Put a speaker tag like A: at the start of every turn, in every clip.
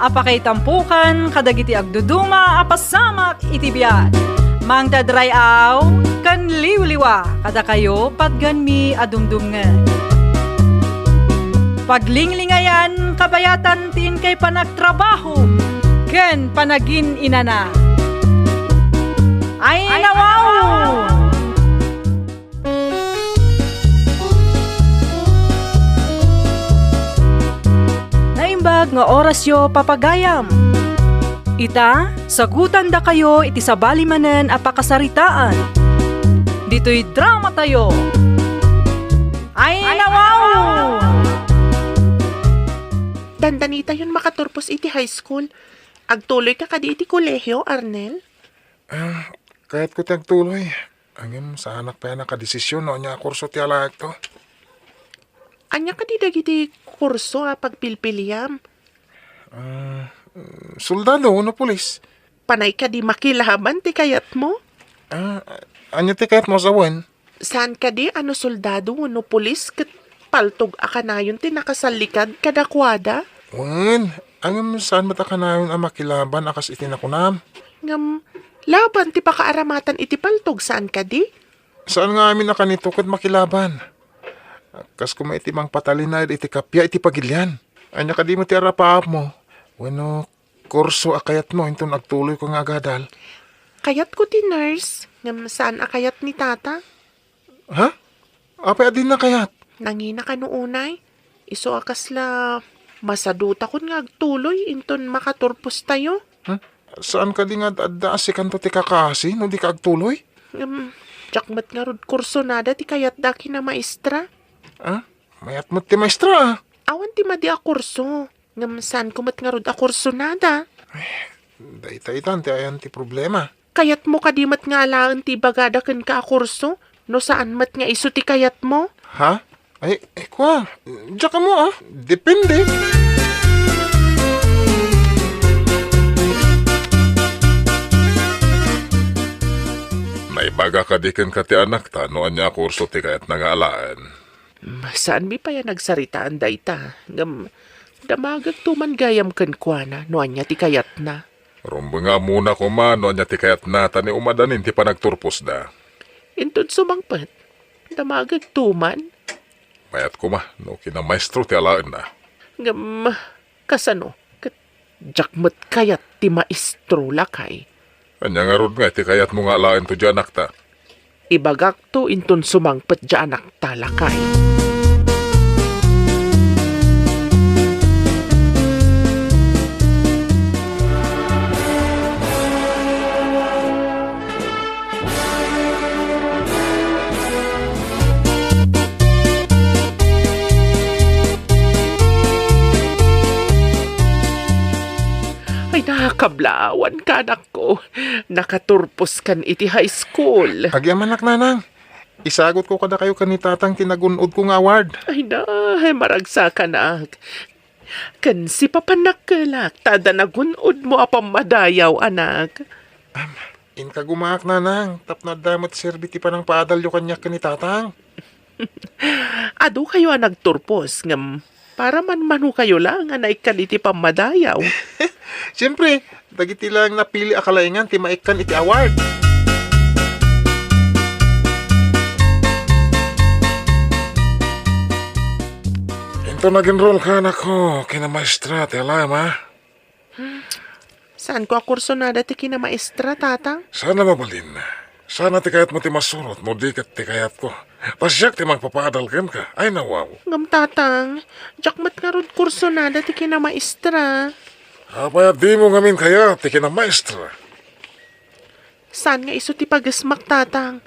A: apakay tampukan, kadagiti agduduma, apasamak itibiyat. Mang tadrayaw, kan liwliwa, kada kayo patgan mi adumdumngan. Paglinglingayan, kabayatan tin kay panagtrabaho, ken panagin inana. Ay nawaw! Naimbag nga orasyo papagayam. Ita, sagutan da kayo iti sabali manen apakasaritaan. Dito'y drama tayo. Ay nawaw!
B: Dandanita yun makaturpos iti high school. Agtuloy ka kadi iti kolehyo, Arnel?
C: Kahit ko tiyang tuloy. Angin sa anak pa yan nakadesisyon no niya kurso ti alaak to.
B: Anya kadi dagiti kurso pagpilpiliyam.
C: Soldado, no pulis.
B: Panay kadi makilaban ti kayat mo?
C: Anya ti kahit mo sa wen?
B: Saan kadi ano soldado no pulis ket paltog akanayon ti nakasalikad kadakwada?
C: Wen, angin saan matakanayon ang makilaban akas itinakunam?
B: Ngam, laban ti pakaaramatan iti paltog saan kadi?
C: Saan nga amin nakanito kat makilaban? Kas kuma iti mang patalinay iti kapya iti pagilyan. Anya kadi mo ti arapaap mo. Bueno, kurso akayat mo, intong nagtuloy ko nga agadal.
B: Kayat ko ti nurse. Ngam saan akayat ni tata?
C: Ha? Apay adin na kayat?
B: Nangina ka noonay. Iso akasla masaduta kun nga agtuloy inton makaturpos tayo.
C: Saan ka di nga adda si kanto ti kakasi no di ka agtuloy?
B: Jakmat nga rod kurso nada ti kayat da kina maestra.
C: Mayat mo ti maestra.
B: Awan ti madi a kurso. Ngam saan kumat nga rod a kurso nada.
C: Dayta-itan ti ayan ti problema.
B: Kayat mo kadimat nga alaan ti bagada ken ka a kurso. No saan mat nga iso ti kayat mo?
C: Ha? Ay, kwa. Diyan ka mo Depende. Naibaga ka di ken ka ti anak ta, no anya kurso ti kayat nangaalaan.
B: Saan mi pa yan nagsaritaan dayta? Ngam, damagag tuman gayam ken kuana, no anya ti kayat na.
C: Rumbo nga muna ko man, no anya ti kayat na, tani umadanin ti panagturpos da.
B: Intod sumangpat, damagag tuman.
C: Mayat ko no kina maestro ti alaan na.
B: Ngam, kasano? Jakmat kayat ti maestro lakay.
C: Anya nga rod nga, ti kayat mo nga alaan to dyan akta.
B: Ibagak to inton sumangpat dyan anak talakay. Ay, nakakablawan ka, anak ko. Nakaturpos kan iti high school.
C: Agyaman nanang. Isagot ko kada kayo kanitatang tinagunod kong award.
B: Ay na, maragsa ka na. Kan si papanak kalak, tada nagunod mo apang madayaw, anak.
C: Inka gumaak nanang. Tapno damot serbiti pa ng paadal yung kanya kanitatang.
B: Ado kayo ang nagturpos, ngam, para man kayo lang, anay kan iti pamadayaw.
C: Siyempre, dagiti lang napili akalaingan ti maikan iti award. Ito nag-enroll ka na ko, kina maestra, ti alam ha?
B: Saan ko akurso na dati kina maestra, tatang?
C: Sana mabalin. Sana ti kayat mo ti masurot, mo di kat ti kayat ko. Pasyak ti magpapadalkan ka. Ay nawaw.
B: Ngam, tatang, jakmat nga rod kurso na dati kina maestra.
C: Apay di mo ngamin kaya, ti kina maestra.
B: Saan nga iso ti pagasmak, tatang?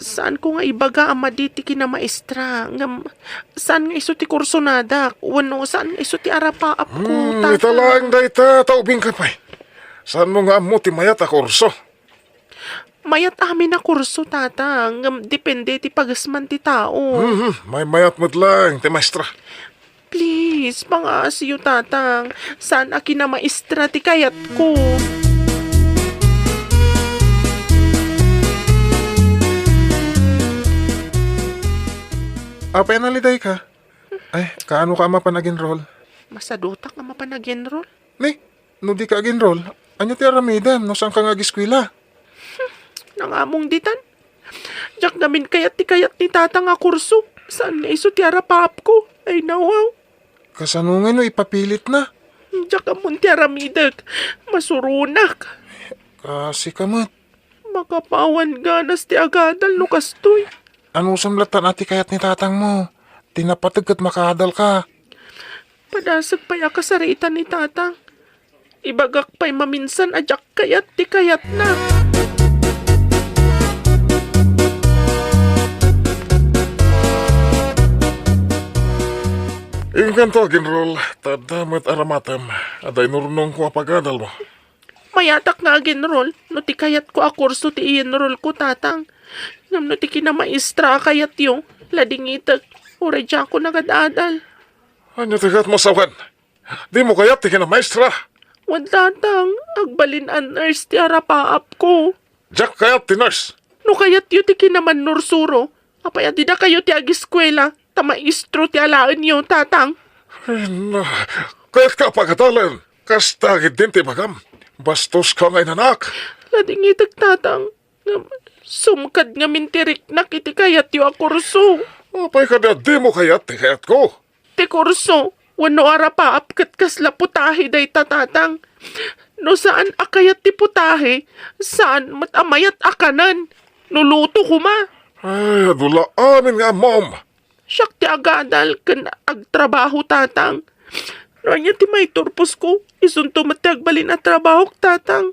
B: Saan ko nga ibaga ang maditi kina maestra? Ngam, saan nga iso ti kurso nada? Wano, saan nga iso ti arapaap ko, tatang?
C: Italang dayta, taubing ka pa'y. Saan mo nga mo ti mayat a kurso?
B: Mayat amin na kurso, tatang. Ngam, depende ti pagasman ti tao.
C: May mayat mo't lang, ti maestra.
B: Please, pangasiyo, tatang. Saan aki na maestra ti kayat ko?
C: Apay naliday ka. Ay, kaano ka mapanag-enroll?
B: Masadutak nga mapanag-enroll.
C: Ni, no di ka ag-enroll, anya ti aramidam, no saan ka nga giskwila?
B: Nangamong ditan. Jak namin kayat ni tata nga kurso. Saan nga iso ti arapap ko? Ay nawaw.
C: Kasanungay no ipapilit na.
B: Jak amon ti aramidag. Masurunak.
C: Kasi kamat.
B: Makapawan ganas ti agadal no kastoy.
C: Ano samlatan ati kayat ni tatang mo? Tinapatag at makadal ka.
B: Padasag pa ya kasaritan ni tatang. Ibagak pa'y maminsan ajak kayat ti kayat na.
C: Ingkanto, Ginrol. Tadamat aramatam. Aday nurunong ko apagadal mo.
B: Mayatak nga ginrol. No ti kayat ko a kurso ti ienrol ko tatang. Ngam no ti kinamaestra kayat yung ladingitag. Uray dyan ko nagadadal.
C: Anya tigat mo sawan. Di mo kayat tikin na maestra.
B: Wan tatang, agbalin an nurse ti arapaap ko.
C: Jack kayat ti nurse.
B: No kayat yu ti kinaman nursuro. Apaya di na kayo ti agiskwela. Tamaistro ti alaan yu tatang.
C: Na, kayat ka pagkatalan. Kastagid din ti bagam. Bastos ka ngay nanak.
B: Ladingitag tatang. Sumkad nga mintirik na kiti kayat yu a kurso.
C: Apay ka na di mo kayat ti kayat ko.
B: Ti kurso, wano arapaap kat kasla putahe day tatatang. No saan akayat ti putahe, saan matamayat akanan. Nuluto ko ma.
C: Ay, adula amin nga, mom.
B: Siyak ti agadal kan agtrabaho tatang. No anya ti may turpos ko, isunto mat ti agbalin at trabaho tatang.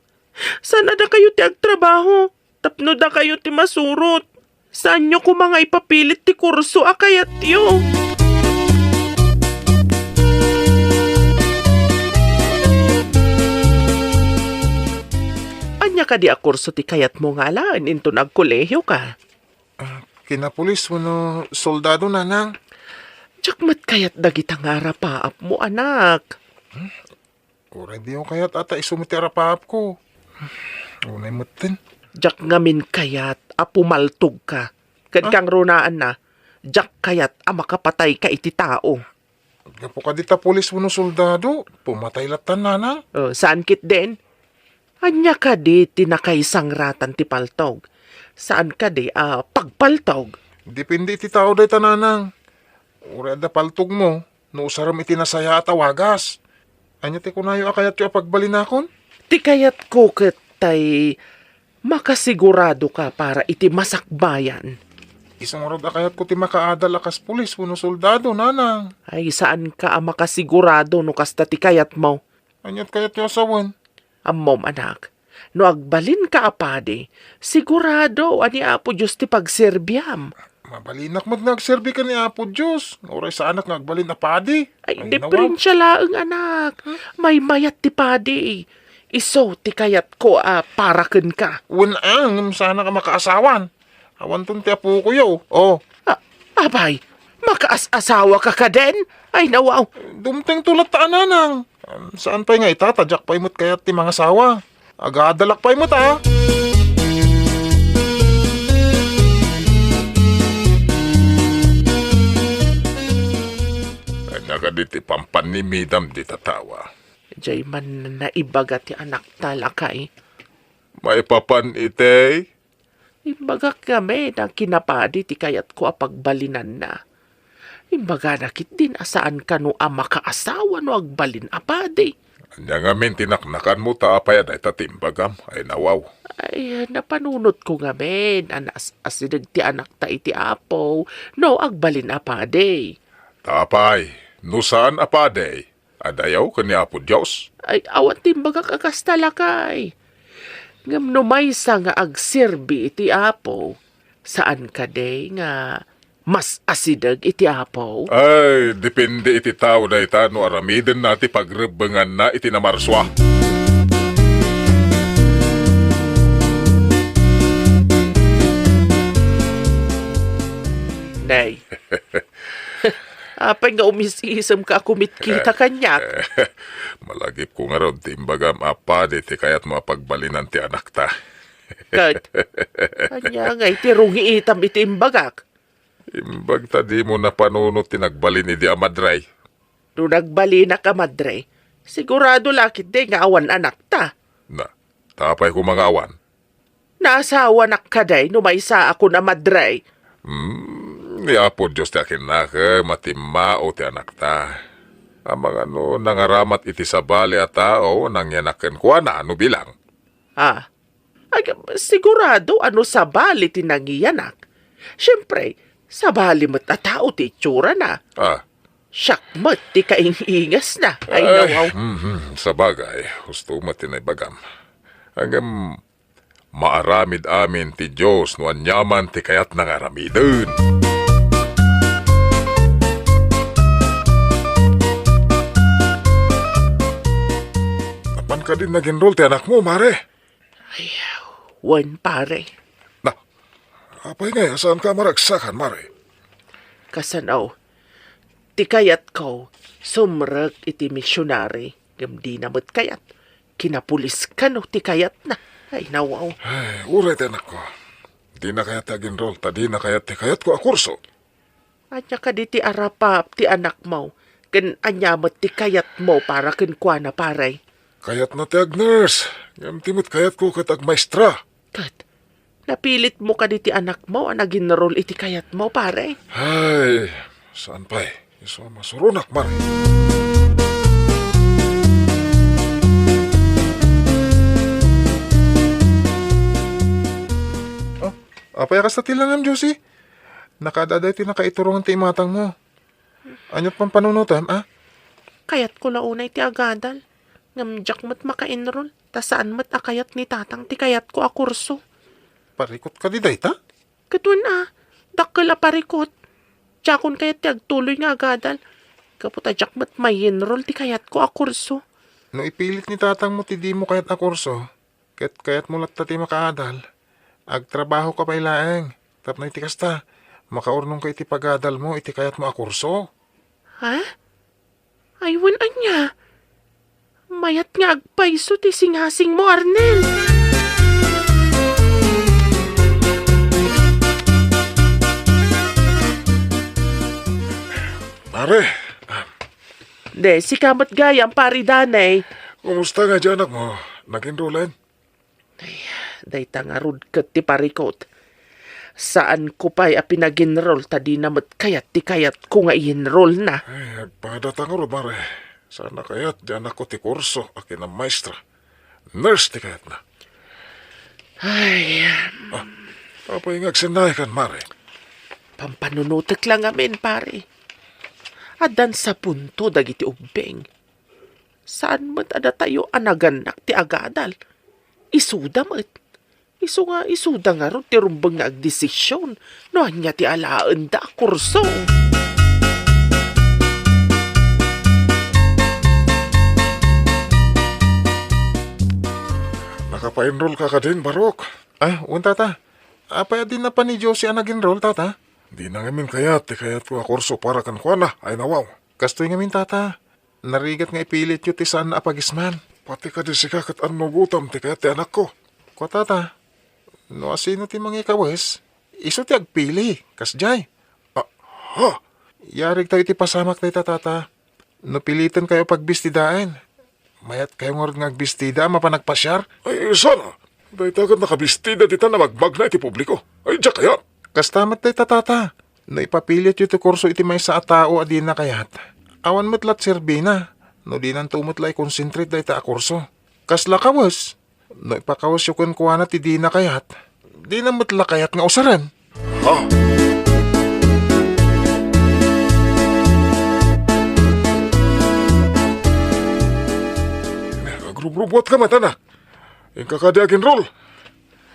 B: Sana da kayo ti agtrabaho, tapno da kayo ti masurot. Saan nyo ko mga ipapilit ti kurso akayat yo? Anya ka di a kurso ti kayat mo nga laan into nagkolehiyo ka.
C: Kinapulis mo no soldado na nang.
B: Tsak kayat dagita nga rapaap mo anak.
C: Uray di yung kayat ata isumiti arapaap ko. Unay matin.
B: Jak ngamin kayat a pumaltog ka. Kad kang runaan na, jak kayat a makapatay ka iti tao.
C: Gapo ka dita pulis mo no soldado. Pumatay latan na nang.
B: Saan kit din? Anya ka di tinakaisang ratan ti paltog. Saan ka di pagpaltog?
C: Depende iti tao day tananang. Uray da paltog mo. No usaram iti nasaya at awagas. Anya ti kunayo akayat yung pagbalinakon?
B: Ti kayat ko katay makasigurado ka para iti masakbayan.
C: Isang orad akayat ko ti makaadal akas pulis mo no soldado nanang.
B: Ay saan ka makasigurado no kasta ti kayat mo?
C: Anyat kayat yung asawan.
B: Ammom anak, no agbalin ka apade, sigurado ani Apo Diyos ti pagserbyam.
C: Mabalinak mo't nagserbi ka ni Apo Diyos. Oray sa anak nagbalin na padi.
B: Ay diferensya laeng anak, may mayat ti padi. Iso ti kayat ko paraken ka.
C: Unang sana ka makaasawan. Awan ton ti apo ko yaw. Oh,
B: Abay, makaas-asawa ka ka din? Ay nawaw,
C: dumteng tulat ta ananang. Saan pa'y nga itatadyak pa'y mo't kayat ti mga sawa. Agadalak pa'y mo't ha. Kanya ka di ti pampanimidam di tatawa.
B: jay man naibaga ti anak talakay.
C: May papan itay.
B: Imbaga kami na kinapadi ti kayat ko apagbalinan na. Imbaga nakit din asaan ka no makaasawa no agbalin apadi.
C: Anya nga min tinaknakan mo ta apayad ay tatimbagam ay nawaw.
B: Ay, napanunot ko nga men, anas asidag ti anak ta iti apo, no agbalin apadi.
C: Tapay, no saan apaday? Adayaw ka ni Apo Diyos.
B: Ay, awat timbaga kakas talakay. Ngam no may nga agserbi iti apo, saan ka day nga mas asidag iti apo?
C: Ay, depende iti tao na ita no aramiden na ti pagrebengan na iti namarswa.
B: Nay. Apay nga umisisam ka kumitkita kanyak.
C: Malagip ko nga ron timbagam apade ti kayat mapagbalinan ti anak ta.
B: Kad, kanya nga iti rungi itam iti imbagak.
C: Imbag ta di mo napanunot ti nagbalin ni di amadray.
B: No nagbali na ka madre, Sigurado lakit di nga awan anak ta.
C: Na, tapay ko mga awan.
B: Naasawa nak ka day, numaysa ako na madray.
C: Niapod Diyos ti akin na ka, matimao ti anak ta. Ang mga nangaramat iti sabali a tao, nang yanakan ko na ano bilang.
B: Ah, ay, sigurado ano sa bali tinangiyanak. Siyempre, sa bali mo't tao ti itsura na.
C: Ah,
B: Syakmat ti kaingingas na. Ay nawaw.
C: Sa bagay, gusto mo tinay-bagam. Hanggang maaramid amin ti Diyos no anyaman ti kayat nangaramidin. Napan ka din nag-enroll ti anak mo, mare.
B: Wan pare.
C: Na, apay nga, saan ka maragsakan, mare?
B: Kasanaw. Ti kayat ko, sumrag iti misyonari. Gamdi namot kayat. Kinapulis ka no, ti kayat na. Ay nawaw.
C: Ay, uray ti anak ko. Di na kayat nag-enroll, ta di na kayat ti kayat ko akurso.
B: Anya ka di ti arapap ti anak mo. Kan anyamot ti kayat mo para ken kwa na paray.
C: Kayat na ti ag-nurse. Ngam timot kayat ko kat ag-maestra.
B: Kat, napilit mo ka di ti anak mo ang nag-enroll iti kayat mo paray.
C: Ay, saan pa'y? Iso masurunak, mare. Oh, apay ka sa tilanam, Josie. Nakadaday ti nakaiturungan ti imatang mo. Anyot pang panunutan, ah?
B: Kayat ko launay ti agadal. Ngamjak mo't maka-enroll. Ta saan mo't akayat ni tatang ti kayat ko akurso.
C: Parikot ka di day, ta?
B: Katun dakkel a parikot. Tiyakon kayat ti agtuloy nga agadal. Kaputa jak mo't may enroll ti kayat ko akurso.
C: No ipilit ni tatang mo ti di mo kayat akurso, kayat mo latta ti makaadal, agtrabaho ka pa ilaeng, tapno iti kasta, makaurnong ka iti pagadal mo, iti kayat mo akurso.
B: Ha? Aywan anya. Mayat nga agpaiso ti singhasing mo, Arnel.
C: Mare,
B: De, si kamot gayang paridanay.
C: kumusta nga dyan anak mo? Nag-enrollan?
B: Day tangarud kat ti parikot. Saan ko pa'y pinag-enroll ta di namot kayat ti kayat ko nga i-enroll na.
C: Ay, agpadatang aro, mare. Sana kayat dyan ako ti kurso, akin ang maestra. Nurse ti kayat na.
B: Ay,
C: Apay ngagsinay kan, mare.
B: pampanunutek lang amin, pare. Adan sa punto dagiti ubeng. Saan mo't ada tayo anaganak ti agadal? Isuda mo't. Isuda nga ron ti rumbang nga agdesisyon. No anya ti alaan da kurso.
C: Nakapa-enroll ka ka din, Barok. Ah, unta ta. Apay din na pa ni Josie ang nag-enroll, tata. Di na ngamin kayat, ti kayat ko kurso para kan kwa na, ay nawaw. Kastoy ngamin, tata. Narigat nga ipilit yu ti saan na apagisman. Pati ka di sika kat ano gutam, ti kayat ti anak ko. Kwa, tata. No asino ti mga ikawes, iso ti agpili, kasjay. Ha? Yarig tayo ti pasamak tayo, tata. No pilitan kayo pagbistidain. Mayat kayo nga agbistida, mapanagpasyar. Ay, sana. Dahil tagat nakabistida dita na magmag na iti publiko. Ay, diya kaya. Kastamat tayo, tata. No ipapilit yu ti kurso iti may sa tao adi na kayat. Awan mo't lat serbina. No di nang tumot lay concentrate dahi ta kurso. Kasla kawas. No ipakawas yu kun kuwana ti di na kayat. Di na mo't lakayat nga usaran. Ha? Agrub-rubot ka matanak. Yung kakadiagin roll.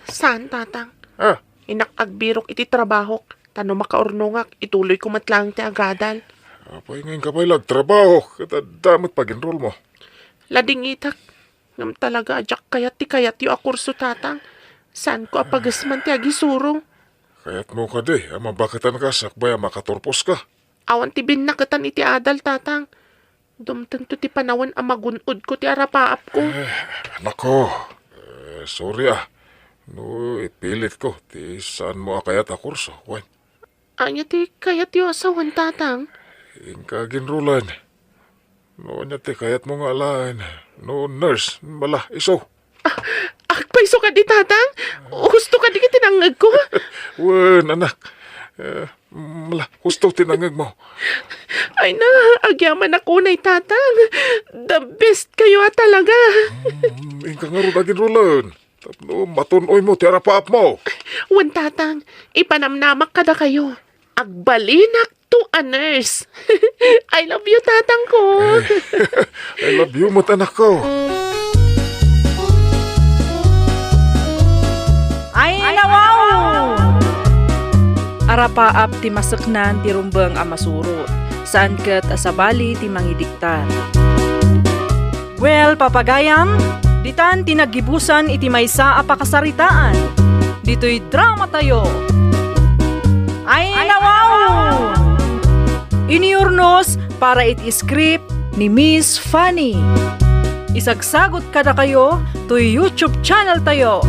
B: Saan, tatang?
C: Ah,
B: Inakagbirok iti trabaho. Tano makaurnongak, ituloy ko matlang ti agadal.
C: apay ngayon ka pa'y lagtrabaho. Katadamot pag-enroll mo.
B: Lading itak. Ngam talaga, ajak kayat ti kayat yu akurso, tatang. Saan ko apagasman ti agisurong?
C: Kaya't mo ka di, mabakatan ka, sakbay makaturpos ka.
B: Awan ti binakatan iti adal, tatang. Dumtang to ti panawan ang magunod ko ti arapaap ko.
C: Nako, sorry ah. No, ipilit ko. Ti saan mo akayat a kurso? Wen,
B: Anya ti kayat yu asawan, tatang.
C: yung kaginrulan. No, niya ti kayat mo nga lain. No, nurse, mala, iso.
B: Akpaiso ka di, tatang? Gusto ka di kitinangag ko?
C: Wen, anak. Mala, husto tinangag mo.
B: Ay na, agyaman ako na tatang. The best kayo talaga.
C: Ingka nga ro dagin rulan. Tapno, matunoy mo, ti arapaap mo.
B: Wan tatang, ipanamnamak kada kayo. Agbalinak to a nurse. I love you, tatang ko.
C: I love you, anak ko.
A: Ay nawaw! Arapaap ti masaknan ti rumbang a masurot. Saan ket asabali ti mangidiktar. Well, papagayam, ditan tinagibusan iti maysa a pakasaritaan. Dito'y drama tayo. Ay nawaw! Iniurnos para iti script ni Miss Fanny. Isagsagot kada kayo to YouTube channel tayo.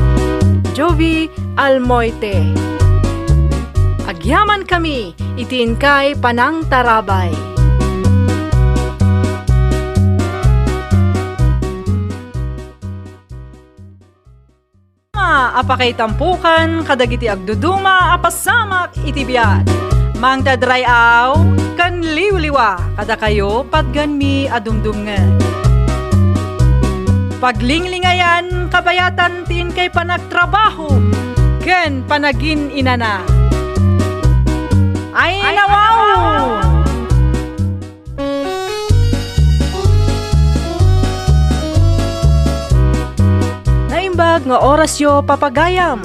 A: Jovi Almoite. Agyaman kami, itiin kay Panang Tarabay. Apakay tampukan, kadagiti agduduma, apasamak itibiyat. Mang dadrayaw, kan liwliwa, kada kayo patganmi adumdumngan. Paglinglingayan, kabayatan tin kay panagtrabaho, ken panagin inana. Ay nawaw! Naimbag nga oras yo papagayam.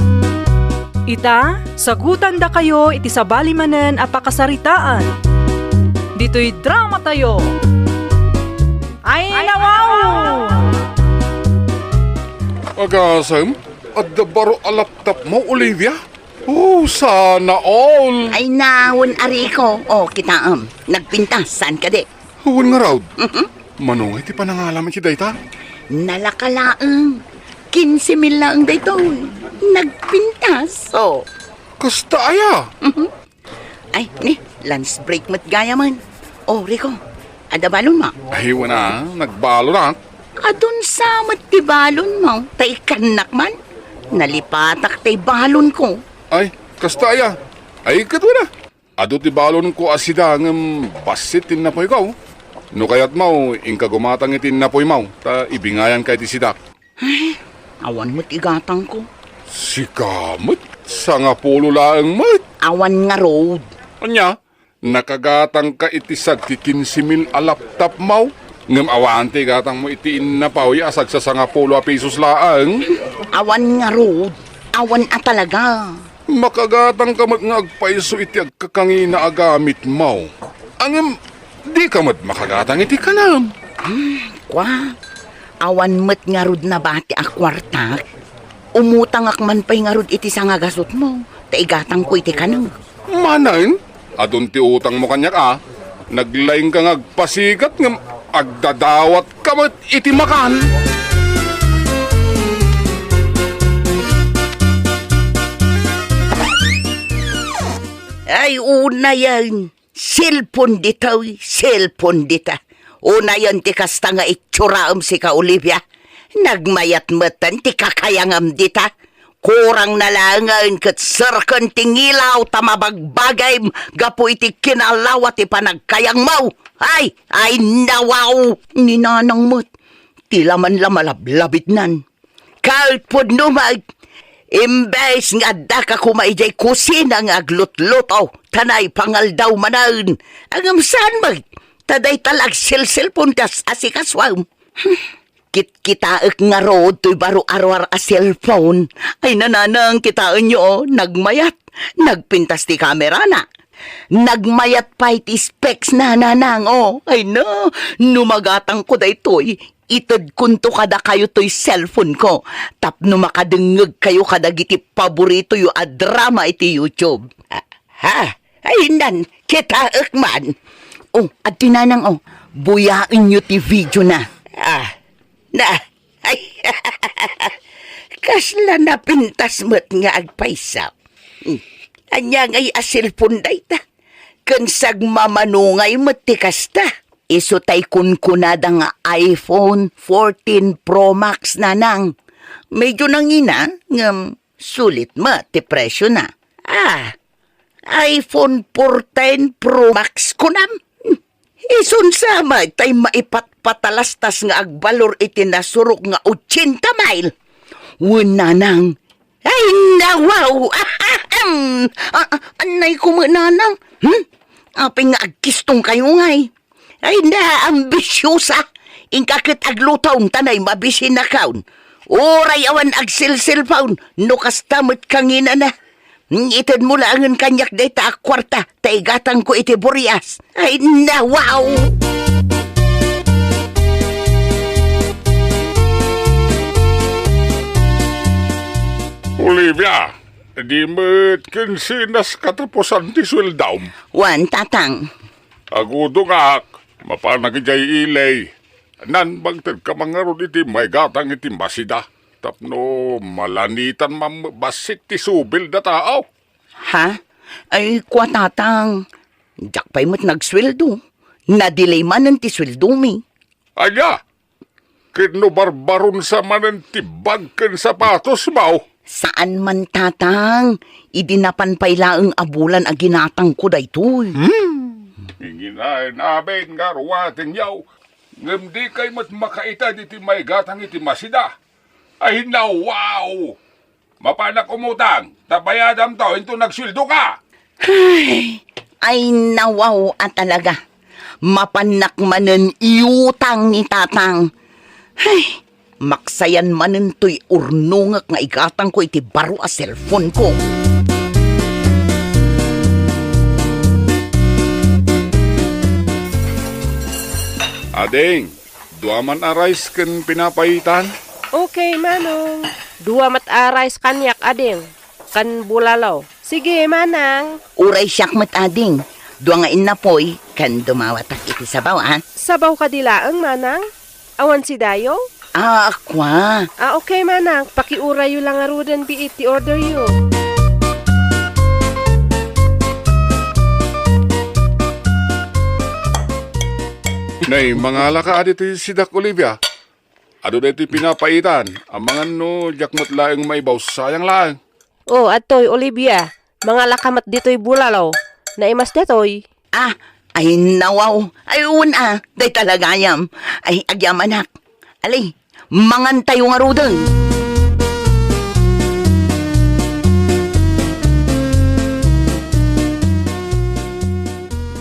A: Ita, sagutan da kayo iti sabali manen a pakasaritaan. Dito'y drama tayo. Ay nawaw!
D: Agasam, at baro alaptap mo, Olivia? Oh, sana all.
E: Ay nawon ariko. O, kitaam. Nagpintas, saan ka di?
D: Huwag nga raw. Manong, iti panangalaman si Dayta.
E: Nalakalaang. 15,000 lang dito. Nagpintas. O.
D: Kasta aya.
E: Ay, ni, lunch break mat gaya man. O, Rico, ada balon mo?
D: Ay, wana, nagbalo na.
E: Adun sa ti balon mo. Tay kanak man. Nalipatak tay balon ko.
D: Ay, kasta aya. Ay, katwa na. Ado ti balon ko asida ng basit tinapoy ko. No kayat mo, ingka gumatang itin napoy mo. Ta ibingayan kay ti sidak.
E: Awan mo't igatang ko.
D: Si kamot, sa nga pulo laang mat.
E: Awan nga road.
D: Anya, nakagatang ka itisag ti 15,000 alaptap mo. Ngam awante gatang mo itiin na pawi asag sa sanga pulo a pesos laang.
E: Awan nga road. Awan talaga.
D: Makagatang ka mat nga agpaiso iti agkakangina agamit mo. Angam, di ka mat makagatang iti kanam.
E: Kwa, awan mo't nga rod na bati akwartak. Umutang akman pa'y nga rod iti sa nga gasot mo. Taigatang ko iti kanang.
D: Manain, adun ti utang mo kanyak Naglaing ka ngagpasigat ngam agdadawat ka mat iti makan.
E: Ay, una yan. Cellphone dita, cellphone dita. Una yan ti kasta nga itsuraam si ka, Olivia. Nagmayat matan ti kakayangam dita. Kurang nalangan kat sarkan tingilaw tamabagbagay gapo iti kinalaw at ipanagkayang mau. Ay nawaw. Ninanang mo't tila man lamalablabit nan. Kahit po numag. Imbes nga daka kumaijay kusina nga aglut-lutaw. Tanay pangal daw manan. Ang saan mag. Taday talag cellphone tas asikaswam. Kit-kitaak nga road to'y baro arwar a cellphone. Ay nananang kitaan nyo, nagmayat. Nagpintas ti kamera na. Nagmayat pa iti specs na nanang, Ay no, numagatang ko da ito'y. Itod kunto kada kayo to'y cellphone ko. Tapno makadengeg kayo kadagiti paborito yu a drama iti YouTube. Ay nan, kitaak man. At tinanang, buyain nyo ti video na. Ay, kasla na pintas mo't nga agpaisaw. Anya ngay asilpon day ta. Kansag mamanungay mo't ti kasta. Iso tay kunkunada nga iPhone 14 Pro Max nanang. Medyo nangina, ngam sulit ma, ti presyo na. iPhone 14 Pro Max ko nam. Ison sama, tay maipatpatalastas nga agbalor iti nasurok nga 80 mile. Nanang. Ay, nawaw! Anay ko mo, nanang. Aping nga agkistong kayo ngay. Ay na, ambisyosa. Ingkakit aglutaw tanay mabisin na kaun. Oray awan agsilsil paun. Nukas tamot kangina na. Itad mo lang ang kanyak data akwarta. Taigatang ko iti burias. Ay na, wow!
D: Olivia, di mo't kinsinas katapusan ti sweldaw.
E: Wan, tatang.
D: Agudo nga, mapanagijay ilay. Nan bangtad ka mga ron iti may gatang iti masida. Tapno malanitan basit ti subil na tao.
E: Ha? Ay, kwa tatang. Diyak pa'y mo't nagsweldo. Nadelay man ang ti sweldo mi.
D: Anya, kino barbaron sa manan ti bagken sapatos mo.
E: Saan man tatang? Idinapan pailaang abulan a ginatang ko daytoy.
D: Inginain namin nga ruwating yaw. Ngam di kay mat makaita iti may gatang iti masida. Ay na wow! Mapanak umutang, tabayadam to, into nagswildo ka!
E: Ay nawaw at talaga. Mapanak manen iutang ni tatang. Ay, maksayan manen to'y urnungak nga igatang ko iti baro a cellphone ko.
D: Ading, duaman arais ken pinapaitan?
F: Okay, Manong. Dua mat-arais kanyak, ading. Kan bulalaw. Sige, Manang.
E: Uray siyak mat ading. Dua nga inapoy, kan dumawatak iti sabaw, ha?
F: Sabaw ka dilaang, Manang? Awan si Dayo?
E: Akwa.
F: Okay, Manang. Pakiuray yu lang arudan bi iti order yu.
D: Nay, mga laka adito si Dak Olivia. Ado dito pinapaitan. Ang mga no, jakmot laeng may baws, sayang lang.
F: Oh, atoy, Olivia. Mga lakamat dito'y bulalaw. Naimas detoy.
E: Ay nawaw. Ay una. Day talagayam. Ay agyam anak. Alay, mangan tayo nga rudeng.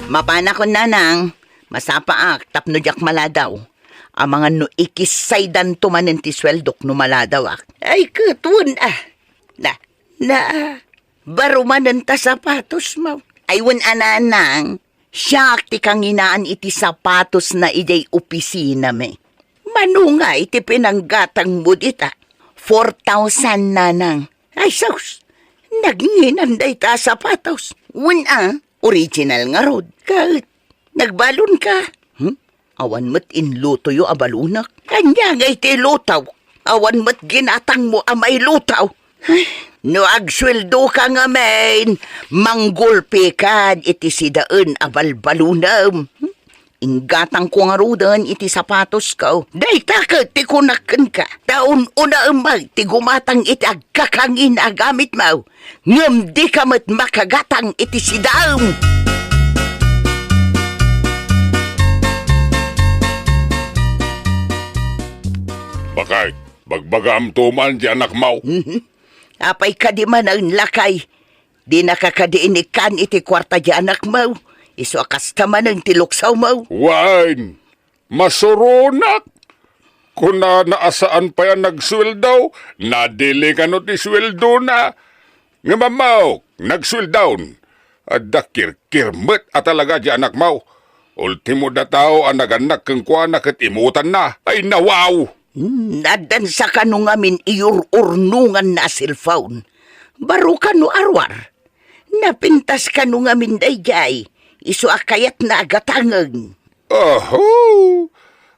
E: Mapana ko nanang. Masapaak, tapno jak maladaw. Ang mga no ikisaydan tumanin ti sweldok no maladaw ak. Ay katun barumanan ta sapatos mo. Ay wan ananang. Siyak ti kanginaan iti sapatos na ijay opisina me. Manunga iti pinanggatang mo dita. 4,000 nanang. Ay sus, naginginan day ta sapatos. Wan original nga rod. Kahit nagbalon ka. Awan mo't inluto yu abalunak. Kanya nga iti lutaw. Awan mo't ginatang mo amay lutaw. Ay, no agsweldo ka nga main. Manggulpi ka iti sidaan abalbalunam. Inggatang ko nga rudan iti sapatos ka. Day takot ti kunakan ka. Taon una umay ti gumatang iti agkakangin agamit mo. Ngam di ka mo't makagatang iti sidam.
D: Bakay, bagbagam tuman di anak mau.
E: Apay ka di man ang lakay. Di nakakadiinig kan iti kwarta di anak mo. Iso akas ka man ang tiluksaw mo.
D: Wine, masurunak. Kung naasaan pa yan nagsweldaw, nadili ka no ti sweldo na. Nga mamaw, nagsweldaw. At dakir-kirmet at talaga di anak mau. Ultimo na tao ang naganak kang kuanak at imutan na. Ay nawaw!
E: Nadansa ka nung amin iur-urnungan na cellphone. Baro ka no arwar. Napintas ka nung amin dayjay. Iso akayat na agatangang.
D: Oho!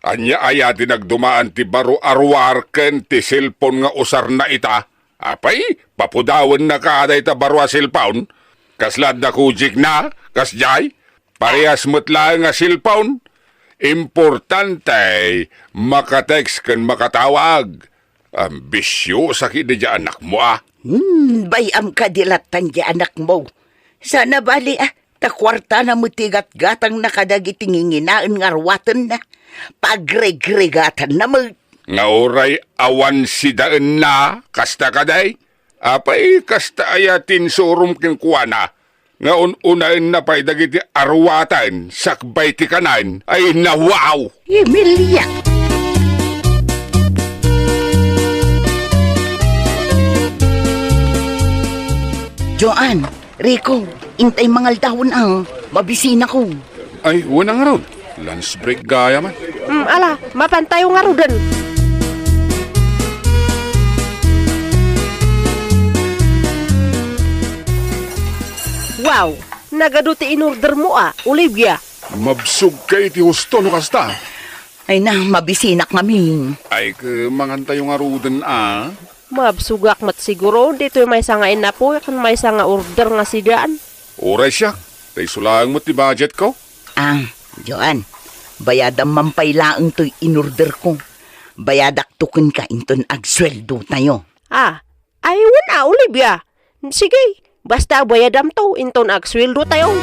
D: Anya aya dinagdumaan ti baro arwar ken ti cellphone nga usar na ita. Apay, papudawan na ka aday ta baro a cellphone. Kaslad na kujik na, kasjay. Parehas mo't lang nga cellphone. Importante, makatext kan makatawag. Ambisyo sakit di anak mo
E: Bayam ka dilatan di anak mo. Sana bali takwarta na mutigat-gatang nakadagitinginginaan ngarwatan na. Pagregregatan na mo.
D: Nga oray awan si daan na, kasta kaday. Apay kasta ayatin surum kinkwana. Nga unain na pa'y dagiti arwatan, sakbay ti kanan, ay nawaw.
E: Emilia. Joan, Rico, intay mangal dahon ang mabisina ko.
D: Ay, unang ron. Lunch break gaya man.
F: Ala, mapantayo nga rudan. Wow, nagaduti in-order mo Olivia.
D: Mabsug kay ti husto no kasta.
E: Ay na, mabisinak kami.
D: Ay, mangantay yung aruden
F: Mabsugak mat siguro, dito may sangain na po, kan may sanga order nga sidaan.
D: Oray siya. Tay sulang mo ti budget ko.
E: Joan, bayadam mampaylaang to'y in-order ko. Bayadak tukun ka inton agsweldo tayo.
F: Ayun Olivia. Sige, basta bayadam to, inton agsweldo tayo.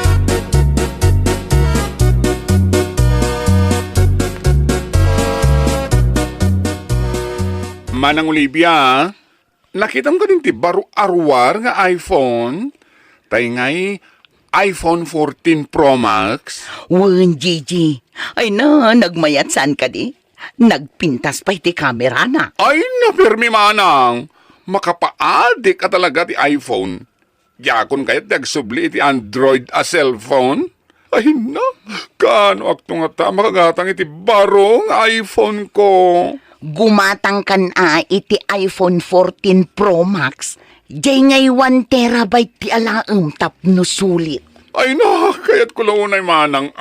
D: Manang Olivia, nakita mo ka din ti baro arwar nga iPhone. Tay ngay iPhone 14 Pro Max.
E: Wan, Gigi. Ay na, nagmayat saan ka di? Nagpintas pa iti kamera na.
D: Ay, napirmi manang. Makapaadik ka talaga ti iPhone. Yakon kaya't nagsubli iti Android a cellphone. Ay na, kano akto nga ta makagatang iti barong iPhone ko.
E: Gumatang kan iti iPhone 14 Pro Max. Jay ngay 1 terabyte ti alaam tapno sulit.
D: Ay na, kaya't ko launay manang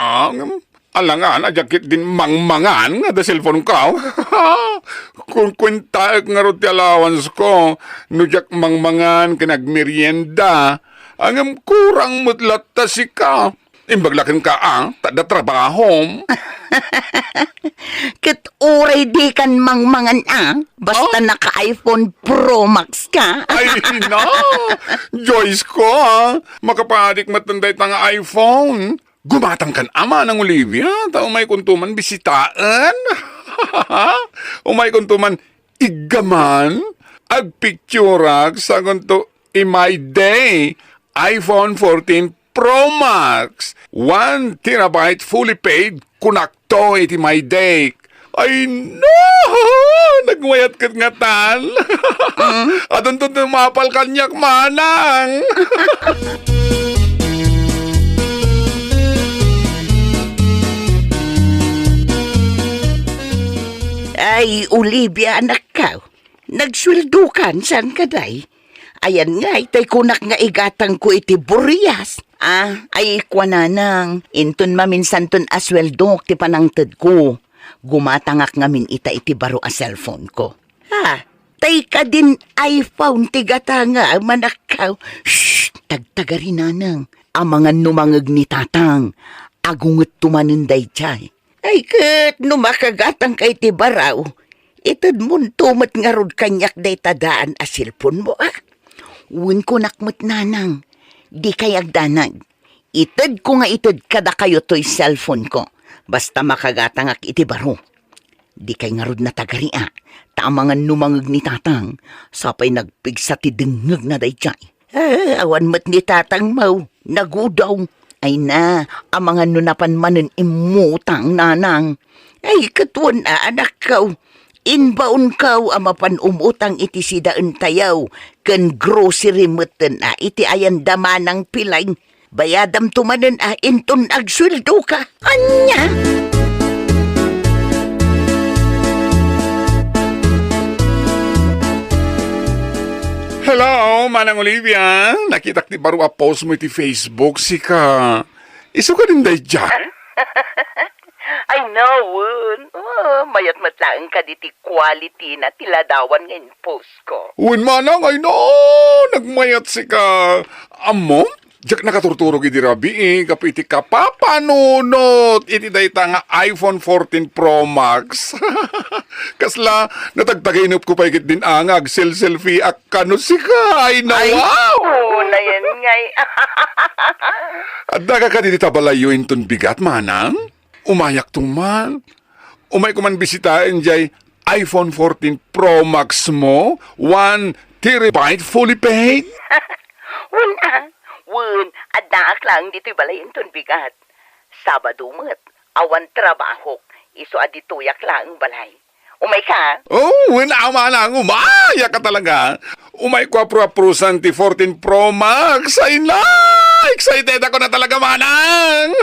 D: alangan, ajakit din mangmangan nga da cellphone ka. Kung kwenta nga ro ti allowance ko, nujak mangmangan kinagmerienda, angam kurang mutlat ta si ka. Imbaglakin ka tada trabaho.
E: Kat uray di kan mangmangan basta naka-iPhone Pro Max ka.
D: Ay na, Joyce ko makapadik matanday tanga iPhone. Gumatang kan ama ng Olivia, ta umay kuntuman bisitaan. Umay kuntuman igaman, agpicturag sa kunto my day, iPhone 14 Pro Max, 1 terabyte fully paid, kunakto iti my day. Ay no! Nagwayat kat nga tal. Adon to mapal kanyak manang.
E: Ay, Olivia, anak ka. Nagsweldo kan, saan ka day? Ayan nga, itay kunak nga igatang ko iti buryas. Ay ikwananang, inton maminsan ton asweldo, ti panangtad ko. Gumatangak ngamin iti baro a cellphone ko. Tay ka din iPhone, tigata nga, manakaw. Shhh, tagtagarinanang. Amangan numangag ni tatang, agungot tumanunday chay. Ay, kat numakagatang kay ti baraw. Itad mon tumat nga rod kanyak day tadaan a cellphone mo Uwan ko nakmat nanang. Di kayag danag. Itad ko nga itad kada kayo to'y cellphone ko. Basta makagatangak iti baro. Di kay nga rod na tagari Tamangan numangag ni tatang. Sapay nagpigsa ti dengeg na day chay. Awan mat ni tatang mau. Nagudaw. Ay na, amangan nunapan manen imutang nanang. Ay katuan anak kaw. Inbaon kaw amapan umutang iti sidaan tayaw. Ken grocery meten iti ayan damanang pilay. Bayadam tumanen inton agsweldo ka. Anya?
D: Hello, Manang Olivia. Nakitak ti baro a post mo iti Facebook, sika. Isu ka din day dyan?
E: Ay nawon. Mayat matlaan ka diti quality na tiladawan ngayon post ko.
D: Uwin manang, ay no, nagmayat sika. Amo, Jak nakaturturog iti rabi kapiti ka papanunot iti dayta nga iPhone 14 Pro Max. Kasla natagtagainop ko pa ikit din angag selfie akano si kay na wow.
E: Una yan ngay.
D: At daga ka diti tabalayo inton bigat manang. Umayak tuman. Umay ko man bisitahin jay iPhone 14 Pro Max mo 1 terabyte fully paid.
E: Una. Wun, adnaak lang dito'y balayin ton bigat. Sabado met, awan trabaho, iso adituyak lang ang balay. Umay ka?
D: Oh, wala lang. Umaya ka talaga. Umay ko aprusan ti 14 Pro Max. Ay na! Excited ako na talaga, manang!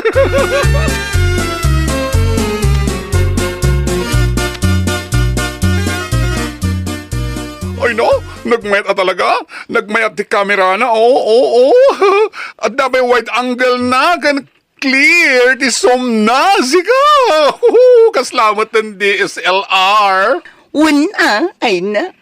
D: Ay no, nagmayat na talaga. Nagmayat ti camera na. Oo. At dabay wide angle na. Kan clear ti som na. Sika. Kaslamat ng DSLR.
E: Una, ay na.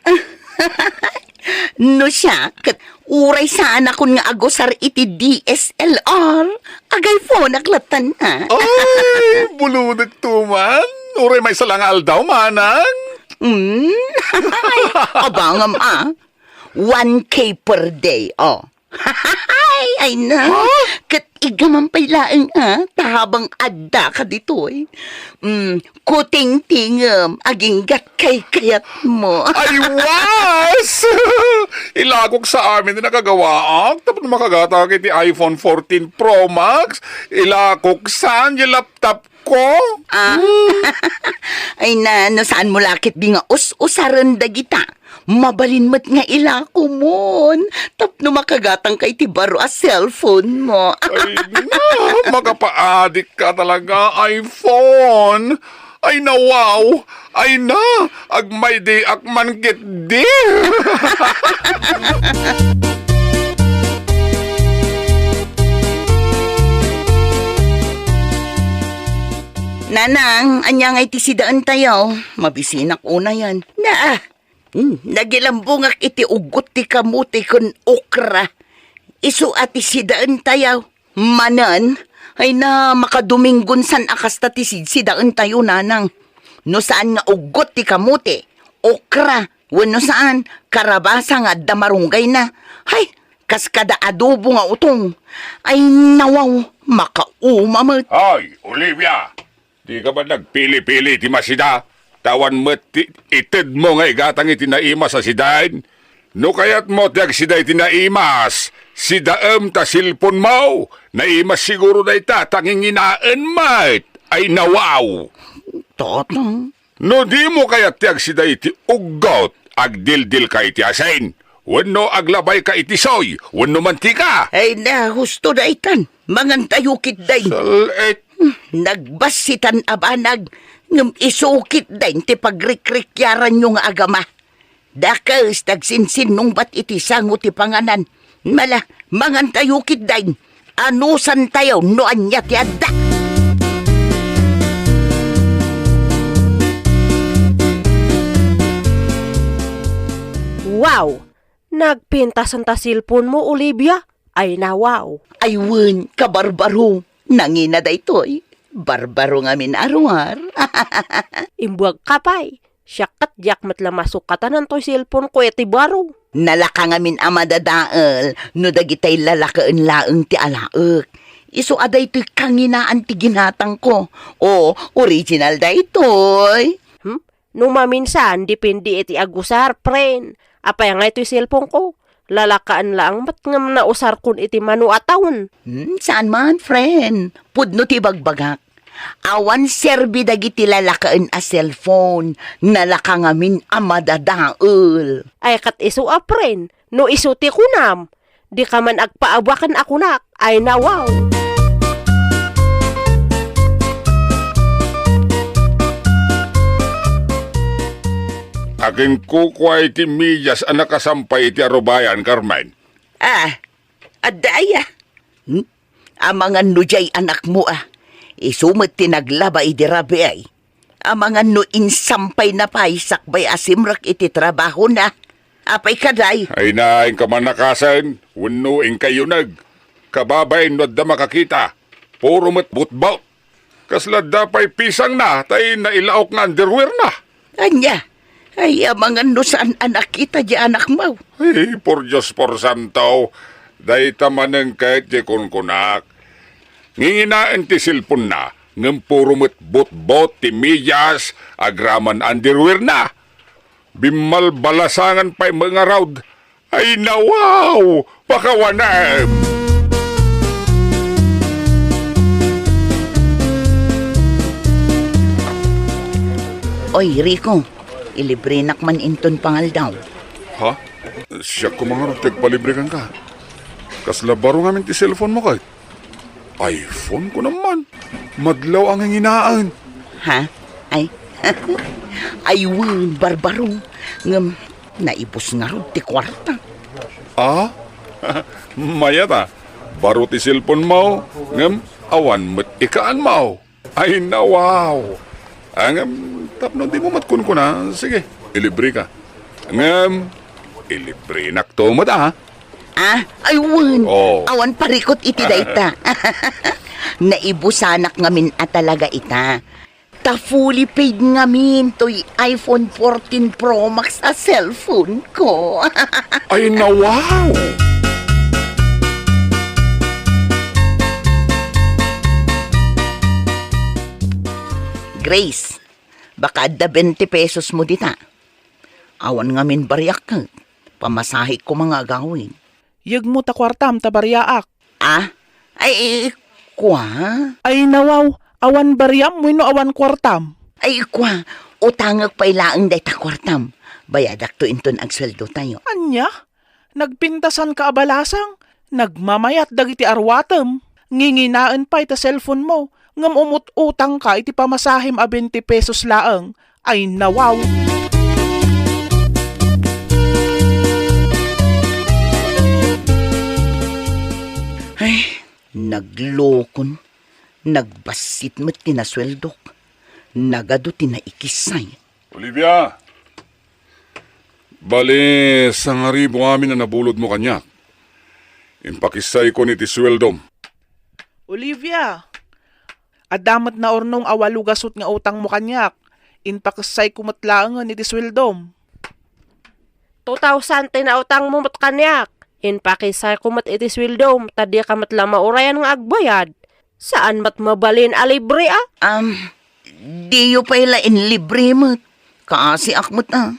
E: No siya, kat uray sana kun nga agosar iti DSLR. Agay phone aglatan na.
D: Ay, buludag tuman. Uray may salangal daw, manang.
E: Ay, abangam 1K per day, oh. Ay na. Kat igaman pa'y laeng tahabang adda ka dito eh. Kuting-tingam, aging gat kay kayat mo.
D: Ay, was! Ilagok sa amin na nakagawaak. Tapos makagata kiti iPhone 14 Pro Max. Ilagok saan yung laptop ko?
E: Ay na, no saan mo lakit di nga usaran da kita. Mabalin mat nga ilako mon. Tapno makagatang kay ti baro a cellphone mo.
D: Ay na, magapaadik ka talaga, iPhone. Ay na, wow. Ay na, agmay di akman get di.
E: Nanang, anya nga iti sidaan tayo. Mabisinak una yan. Nagilambungak iti ugot ti kamuti kun okra. Isu ati sidaan tayo. Manan, ay na makaduminggon san akasta ti sidaan tayo, nanang. No saan nga ugot ti kamuti, okra, wano saan, karabasa nga damarunggay na. Hay, kaskada adobo nga utong. Ay nawaw, makaumamot.
D: Ay, Olivia. Di ka ba nagpili-pili ti masida? Tawan mo itid mo nga igatang itinaimas sa sidain. No kayat mo tiag siday tinaimas. Sidaem ta silpon mo. Naimas siguro na ita tanginginaan mat. Ay nawaw.
E: Totong.
D: No di mo kayat tiag siday iti ugot. Agdildil ka iti asin. Wano aglabay ka iti soy. Wano mantika.
E: Ay na, husto na itan. Mangantayukit day.
D: Salit.
E: Nagbasitan abanag. Ngam isukit din ti pagrikrikyaran yung agama. Dakas tagsinsin nung bat iti sango ti panganan. Mala, mangantayukit din. Anusan tayo no anya ti adda.
F: Wow! Nagpintasan ta silpon mo, Olivia? Ay na wow.
E: Ayun, kabarbaro. Nangina da ito'y. Barbaro nga minaruar.
F: Imbuag kapay. Siyakat jak matlamasok katanan to'y silpon ko iti baro.
E: Nalaka nga min amadadaal. No dagitay lalakaan laeng ti alaek. Iso aday ito'y kanginaan ti ginatang ko. O, original da ito'y.
F: No maminsan, dipindi iti agusar, pren. Apay nga ito'y silpon ko. Lalakaan lang, ba't nga nausar kun iti manu atawon?
E: Saan man, friend? Pudno ti bagbagak. Awan serbi dagiti lalakaan a cellphone. Nalaka nga min amadadaal.
F: Ay kat isu apren, no isu ti kunam. Di ka man agpaawakan akunak, ay nawaw.
D: Aking kukwa iti midyas anak kasampay iti arubayan, Carmen.
E: Adaya. Amangan no jay anak mo Isumot tinaglaba iti rabi ay. Amangan no insampay na paisak bay asimrak iti trabaho na. Apay kaday.
D: Ay na, ing kamanakasan, wano ing kayo nag. Kababay no da makakita. Puro mat butbaut. Kasla dapay pisang na, tay nailaok nga underwear na.
E: Anya, ay mga no saan anak kita di anak mo.
D: Ay, por Diyos por santo. Day tamanang kahit di kunkunak. Nginginaan ti silpon na, ng puro mat butbot, ti medyas, agraman underwear na. Bimal balasangan pa'y mga raud. Ay nawaw, pakawanam.
E: Oy, Rico, ilibrinak man inton pangal daw.
D: Ha? Siya ko mga tagpalibre kang ka. Kasla baro ngamin ti cellphone mo kahit. iPhone ko naman. Madlaw ang hinginaan.
E: Ha? Ay, ay wun, barbaro. Ngam, naibos nga ron ti kwarta.
D: Ah? Maya ta. Baro ti cellphone mo. Ngam, awan mat ikaan mo. Ay nawaw. Ngam, tapno di mo matkun ko na. Sige, ilibre ka. Ngam, ilibre nakto mo ta ha.
E: Ah, ay wun.
D: Oh.
E: Awan parikot iti dayta. Naibusanak ngamin at talaga ita. Ta fully paid ngamin to'y iPhone 14 Pro Max sa cellphone ko.
D: Ay nawaw.
E: Grace, baka da 20 pesos mo dita. Awan ngamin bariyak ka. Pamasahe ko mga gawin.
B: Yag mo ta kwartam ta baryaak.
E: Ah? Ay, kwa?
B: Ay nawaw, awan baryam mo no awan kwartam.
E: Ay, kwa? Utangag pa ilaang day ta kwartam. Bayadak to inton ang sweldo tayo.
B: Anya? Nagpintasan ka abalasang? Nagmamayat dagiti arwatem. Nginginaan pa ita cellphone mo. Ngam umut-utang ka iti pamasahim a 20 pesos laang. Ay nawaw.
E: Ay, naglokon. Nagbasit mo't tinasweldok. Nagado tinaikisay.
D: Olivia! Bale, sangaribo amin na nabulod mo kanya. Impakisay ko ni tisweldom.
B: Olivia, adamat na ornong awalugasot nga utang mo kanyak. Inpakasay kumatlaangan ni disweldom.
F: 2,000 tinautang mo mat kanyak. Inpakisay ko mat iti swildom, tadi ka mat lang maurayan nga agbayad. Saan mat mabalin a libre ah?
E: Diyo pa ila in libre mo. Kaasi akmot na.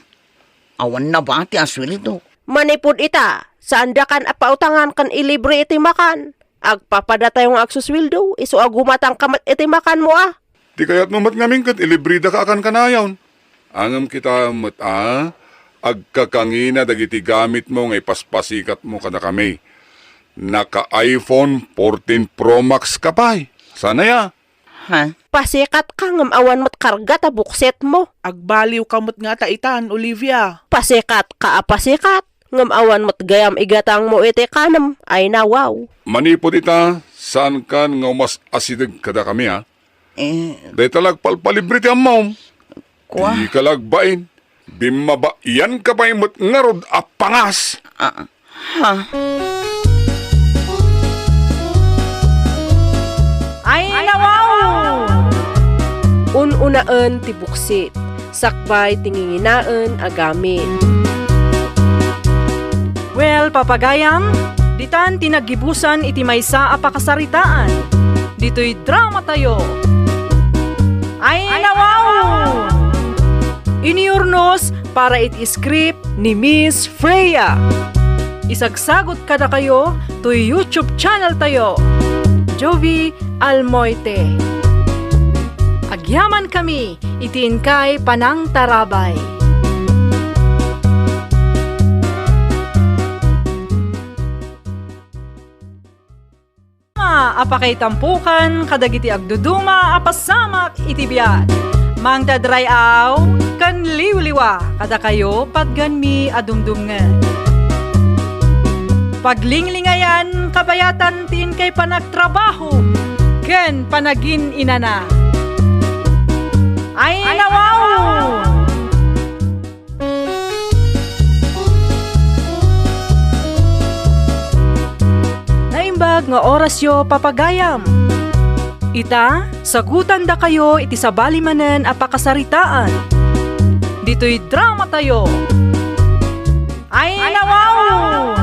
E: Awan na ba ti asweldo?
F: Manipod ita, saan da kan apautangan kan ilibre iti makan? Agpapadatay nga agsuswildo, iso agumatang kamat iti makan mo ah.
D: Di kaya't mamat ngamin kat ilibrida ka akan kanayaw. Angam kita mat agkakangina dagiti gamit mo ngay paspasikat mo kada kami. Naka iPhone 14 Pro Max ka pa'y. Sana ya?
E: Ha?
F: Pasikat ka ngam awan mat karga ta bukset mo.
B: Agbaliw kamot nga taitan, Olivia.
F: Pasikat ka apasikat. Ngam awan mat gayam igatang mo iti kanam. Ay nawaw.
D: Manipod ita, saan kan nga mas asidag kada kami ha? Day talag palpalibre ti amaw.
E: Kwa?
D: Di kalagbain. Bimaba, yan ka pa'y mat ngarod apangas.
E: Ha?
A: Ay nawaw!
F: Ununaan ti buksit. Sakbay tinginginaan agamit.
A: Well, papagayam, ditan tinagibusan iti maysa a pakasaritaan. Dito'y drama tayo. Ay nawaw! Iniurnos para iti script ni Miss Freya. Isagsagot kada kayo to YouTube channel tayo. Jovi Almoite. Agyaman kami, itiin kay Panang Tarabay. Apakay tampukan, kadagiti agduduma, apasamak itibiyat. Mang tadrayaw, kan liwliwa, kada kayo patganmi adumdumngan. Paglinglingayan, kabayatan tin kay panagtrabaho, ken panagin inana. Ay nawaw! naimbag nga orasyo papagayam. Ita, sagutan da kayo iti sabali manen a pakasaritaan. Dito'y drama tayo. Ay nawaw!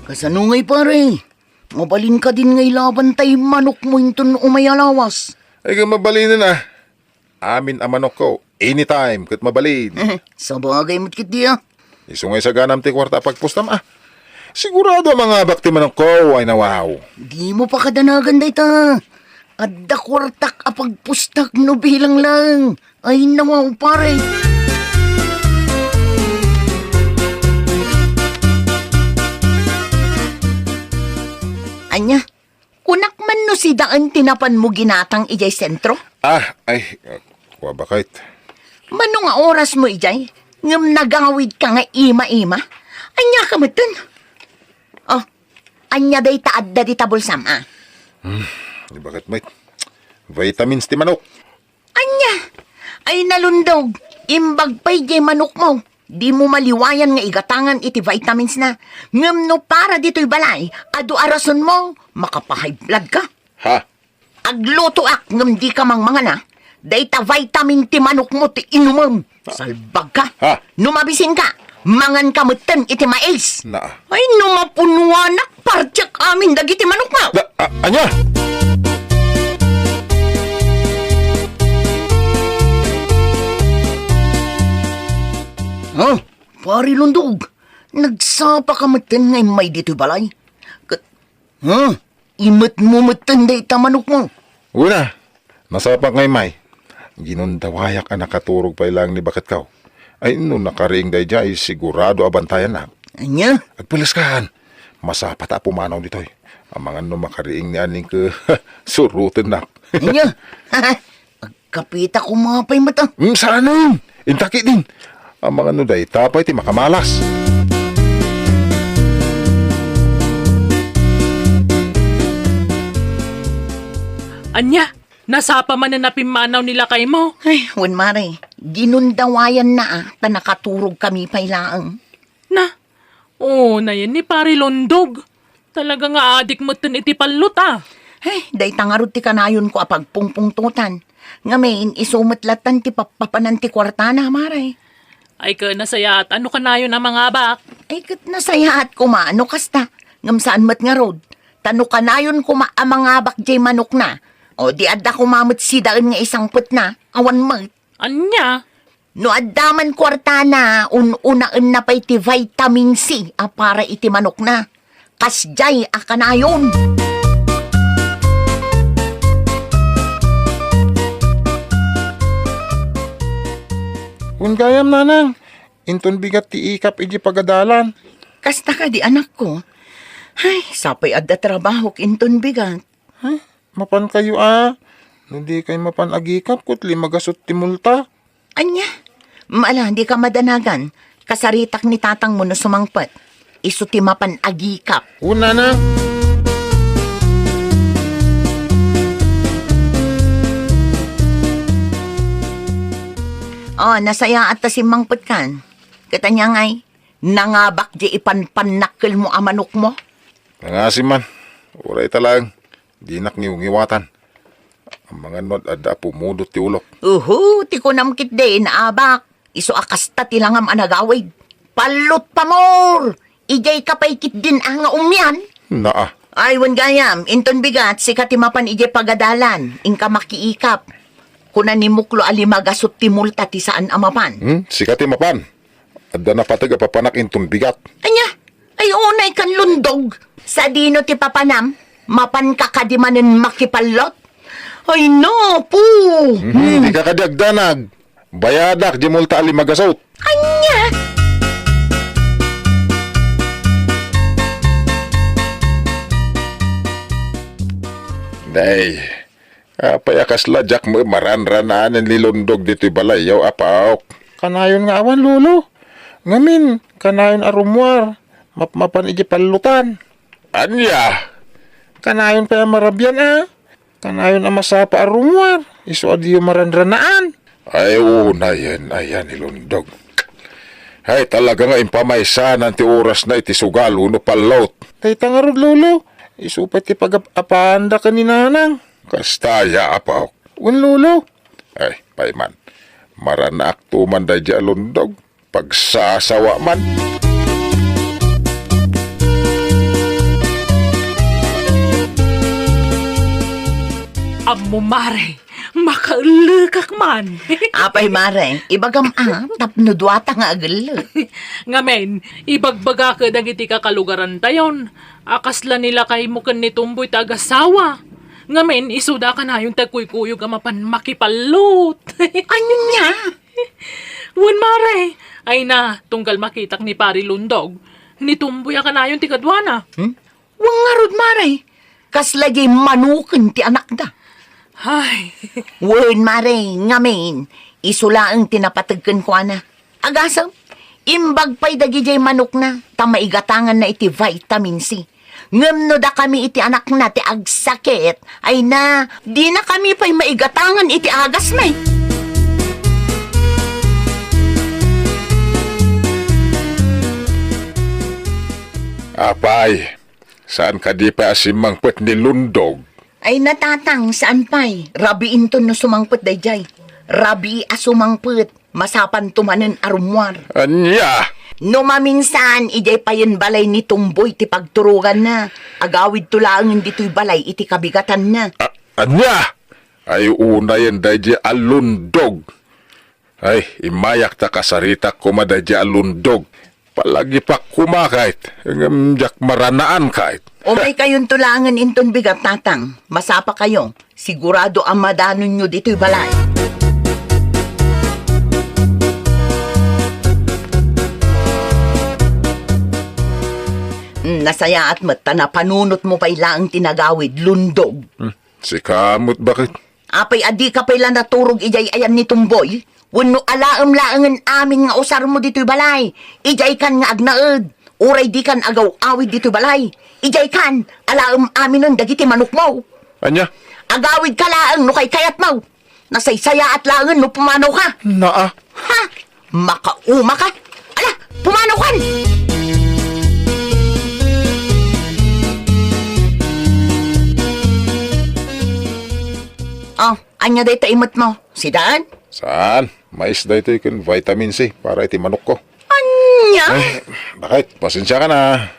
E: Kasanungay pare, mabalin ka din ngay laban tay manok mo inton umayalawas.
C: Ay ka mabalin na. Amin ang manok ko. Anytime, kat mabalin.
E: Sa bagay mo't kit diya.
C: Isungay sa ganam ti kwarta pagpustam Sigurado ang mga bakti manok ko ay nawaw.
E: Di mo pa kadanagan day ta. Adda kwartak apagpustak no bilang lang. Ay nawaw pare. Anya, kunak man no si daan tinapan mo ginatang ijay sentro?
C: Kuha bakit?
E: Mano nga oras mo ijay? Ngam nagawid ka nga ima-ima? Anya ka matun? Oh, anya day taad da di tabulsam
C: Di bakit mate? Vitamins ti manok.
E: Anya, ay nalundog. Imbag pa'y jay manok mo. Di mo maliwayan nga igatangan iti vitamins na. Ngam no para dito'y balay, adu arason mo, makapahay blood ka.
C: Ha?
E: Agluto ak ngam di ka mang mga na. Dayta vitamin ti manok mo ti inumam. Salbag ka.
C: Ha?
E: Numabisin ka. Mangan kamutan iti mais.
C: Na.
E: Ay numapunuanak partyak amin dagiti manok mo.
C: Anya?
E: Oh, pari lundog. Nagsapa ka matan ngay may dito'y balay. Imat mo matan dayta manok mo.
C: Una, nasapak ngay may. Ginundawayak ang nakaturog pa ilang ni bakat kaw. Ay nung nakariing day dya ay sigurado abantayan na.
E: Anya?
C: Agpalaskahan. Masapa ta pumanaw dito'y. Ang mga nung makariing ni aning ka surutin na.
E: Anya? Agkapita ko mga pay mata.
C: Saan nun? Intaki din. Ang mga nung day tapay ti makamalas.
G: Anya, nasapa man na napimanaw nila kay mo.
E: Ay, wan mare. Ginundawayan na ta nakaturog kami pailaang.
G: Na, na yan ni pare Londog. Talaga nga adik mo tin iti palot
E: Ay, day tangarod ti kanayon ko apag pungpungtutan. Ngamin, isumatlatan ti papanan ti kwartana, mare.
G: Ay ka nasaya at ano ka na yun ang mga bak.
E: Ay, kat nasayahat ko maano kasta. Ngam saan mat nga rod. Tano kanayon ko mga bak jay manok na. O di adda ko mamut sidaan nga isang put na. Awan mat.
G: Anya?
E: No addaman kwartana, unaan na pa iti vitamin C para iti manok na. Kasjay akanayon.
C: Kung gayam nanang, inton bigat ti ikap iji pagadalan.
E: Kasta ka di anak ko. Ay, sapay adda trabaho kinton bigat.
C: Mapan kayo Hindi kayo mapan agikap kutli magasot ti multa.
E: Anya, maala, di ka madanagan. Kasaritak ni tatang mo no sumangpat. Isu ti mapan agikap.
C: Una na.
E: Oh, nasaya at si mangput kan. Katanya ngay, nangabak di ipanpanakil mo amanok mo.
C: Nangasim man. Uray talang. Di nakngiwatan. Ang mga nod ada pumudot ti ulok.
E: Ti ko namkit de naabak. Isu akasta tilangam anagawid. Palot pa more. Ijay kapay kit din ang umyan.
C: Naa.
E: Ay, wan gayam, inton bigat, si katimapan ijay pagadalan. Ingka makiikap. Kuna ni muklo alimagasot ti multa ti saan amapan.
C: Sikati mapan. Adda na patag apapanak intong bigat.
E: Anya, ay unay kan lundog. Sa dino ti papanam, mapan kakadimanen makipalot. Ay no, po.
C: Di ka kadagdanag. Bayadak di multa alimagasot.
E: Anya.
C: Nay. Payakas ladyak mo maranranaan ang lilundog dito balayaw apaok. Kanayon nga awan lolo. Ngamin, kanayon arumwar. Mapmapan iji palutan.
D: Anya?
C: Kanayon pa marabyan Kanayon ang masapa arumwar. Iso adiyo maranranaan.
D: Ay, ayan, ilundog. Ay, talaga nga impamaysa ng ti oras na iti sugal, uno palot.
C: Tayta nga rod, lolo. Isupay ti pag-apanda ka ni nanang.
D: Kastaya apaw.
C: Wan, lolo.
D: Ay, payman. Maranak tuman da di alundog. Pagsasawa man.
G: Amo mare, makalukak man.
E: Apay mare, ibagam tapno duwata nga agel.
G: Ngamen, ibagbaga ka dagiti kakalugaran tayon. Akasla nila kay mukan ni Tumboy tagasawa. Ngamen, isuda ka na yung tagkuy-kuyog amapan makipalot.
E: Ano niya?
G: Wan mare, ay na, tunggal makitak ni Pari Lundog. Ni Tumboy ka na yung tikadwana.
E: Wang nga rod mare. Kaslagi manukin ti anak da.
G: Ay,
E: Wen mare, ngamin, isula ang tinapatagkan ko na. Agasam, imbag pa'y dagijay manok na, tamaigatangan na iti vitamin C. Ngem no da kami iti anak na ti agsakit, ay na, di na kami pa'y maigatangan iti agas may.
D: Apay, saan ka di pa asimangpet ni Lundog?
E: Ay natatang, saan pa'y? Rabiin to no sumangpet dayjay. Rabi a sumangpet, masapan tumanen arumwar.
D: Anya!
E: No maminsan, ijay pa yun balay ni Tumboy ti pagturugan na. Agawid tulaangin dito'y balay iti kabigatan na.
D: Anya! Ay una yan dahi alundog. Ay, imayak ta kasarita kuma dahi alundog. Palagi pa kumakait. Jak maranaan kahit.
E: O may kayong tulangan inton bigat tatang. Masapa kayo. Sigurado ang madanon nyo dito'y balay. Nasaya at mata na panunot mo pa'y laang tinagawid, Lundog.
D: Si Kamot bakit?
E: Apay adi ka pa'y lang naturog ijay ayan ni Tumboy. Wano alaam-laangan amin nga usar mo dito'y balay. Ijay kan nga agnaed. Uray di kan agaw awid dito'y balay. Ijay kan, alaam amin nun dagiti manok mo.
D: Anya?
E: Agawid ka laang no kay kayat mo. Nasaysaya at laangan no pumanaw ka.
C: Naa.
E: Ha? Makauma ka? Ala, pumanaw kan! Oh, anya day taimot mo? Si Dan?
D: Saan? Mais dahi ito yung vitamin C para iti manok ko.
E: Anya?
D: Bakit? Pasensya ka na.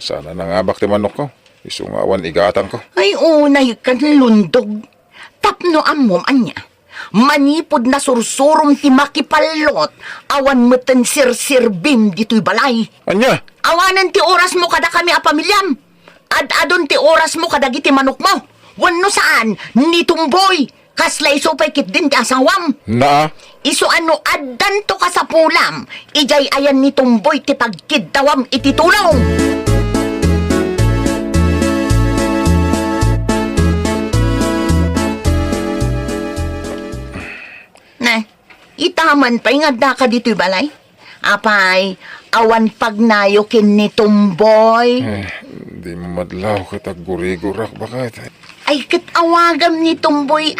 D: Sana nangabak ti manok ko. Isungawan igatan ko.
E: Ay, unay kan Lundog. Tapno amom, anya. Manipod na sursurom ti makipalot. Awan meten sir-sirbim dito'y balay.
D: Anya?
E: Awanan ti oras mo kada kami a pamilyam. Ad-adon ti oras mo kada giti manok mo. Wano saan? Ni Tumboy. Kaslay supay kit din ti asawam.
D: Naa?
E: Iso ano addan to ka sa pulam. Ijay ayan ni Tumboy ti pagkidawam iti tulong. Na, itaman pa'y nga ka dito'y balay. Apay, awan pagnayo kin ni Tumboy.
D: Di mo madlaw katag gurigurak bakit?
E: Ay, katawagam ni Tumboy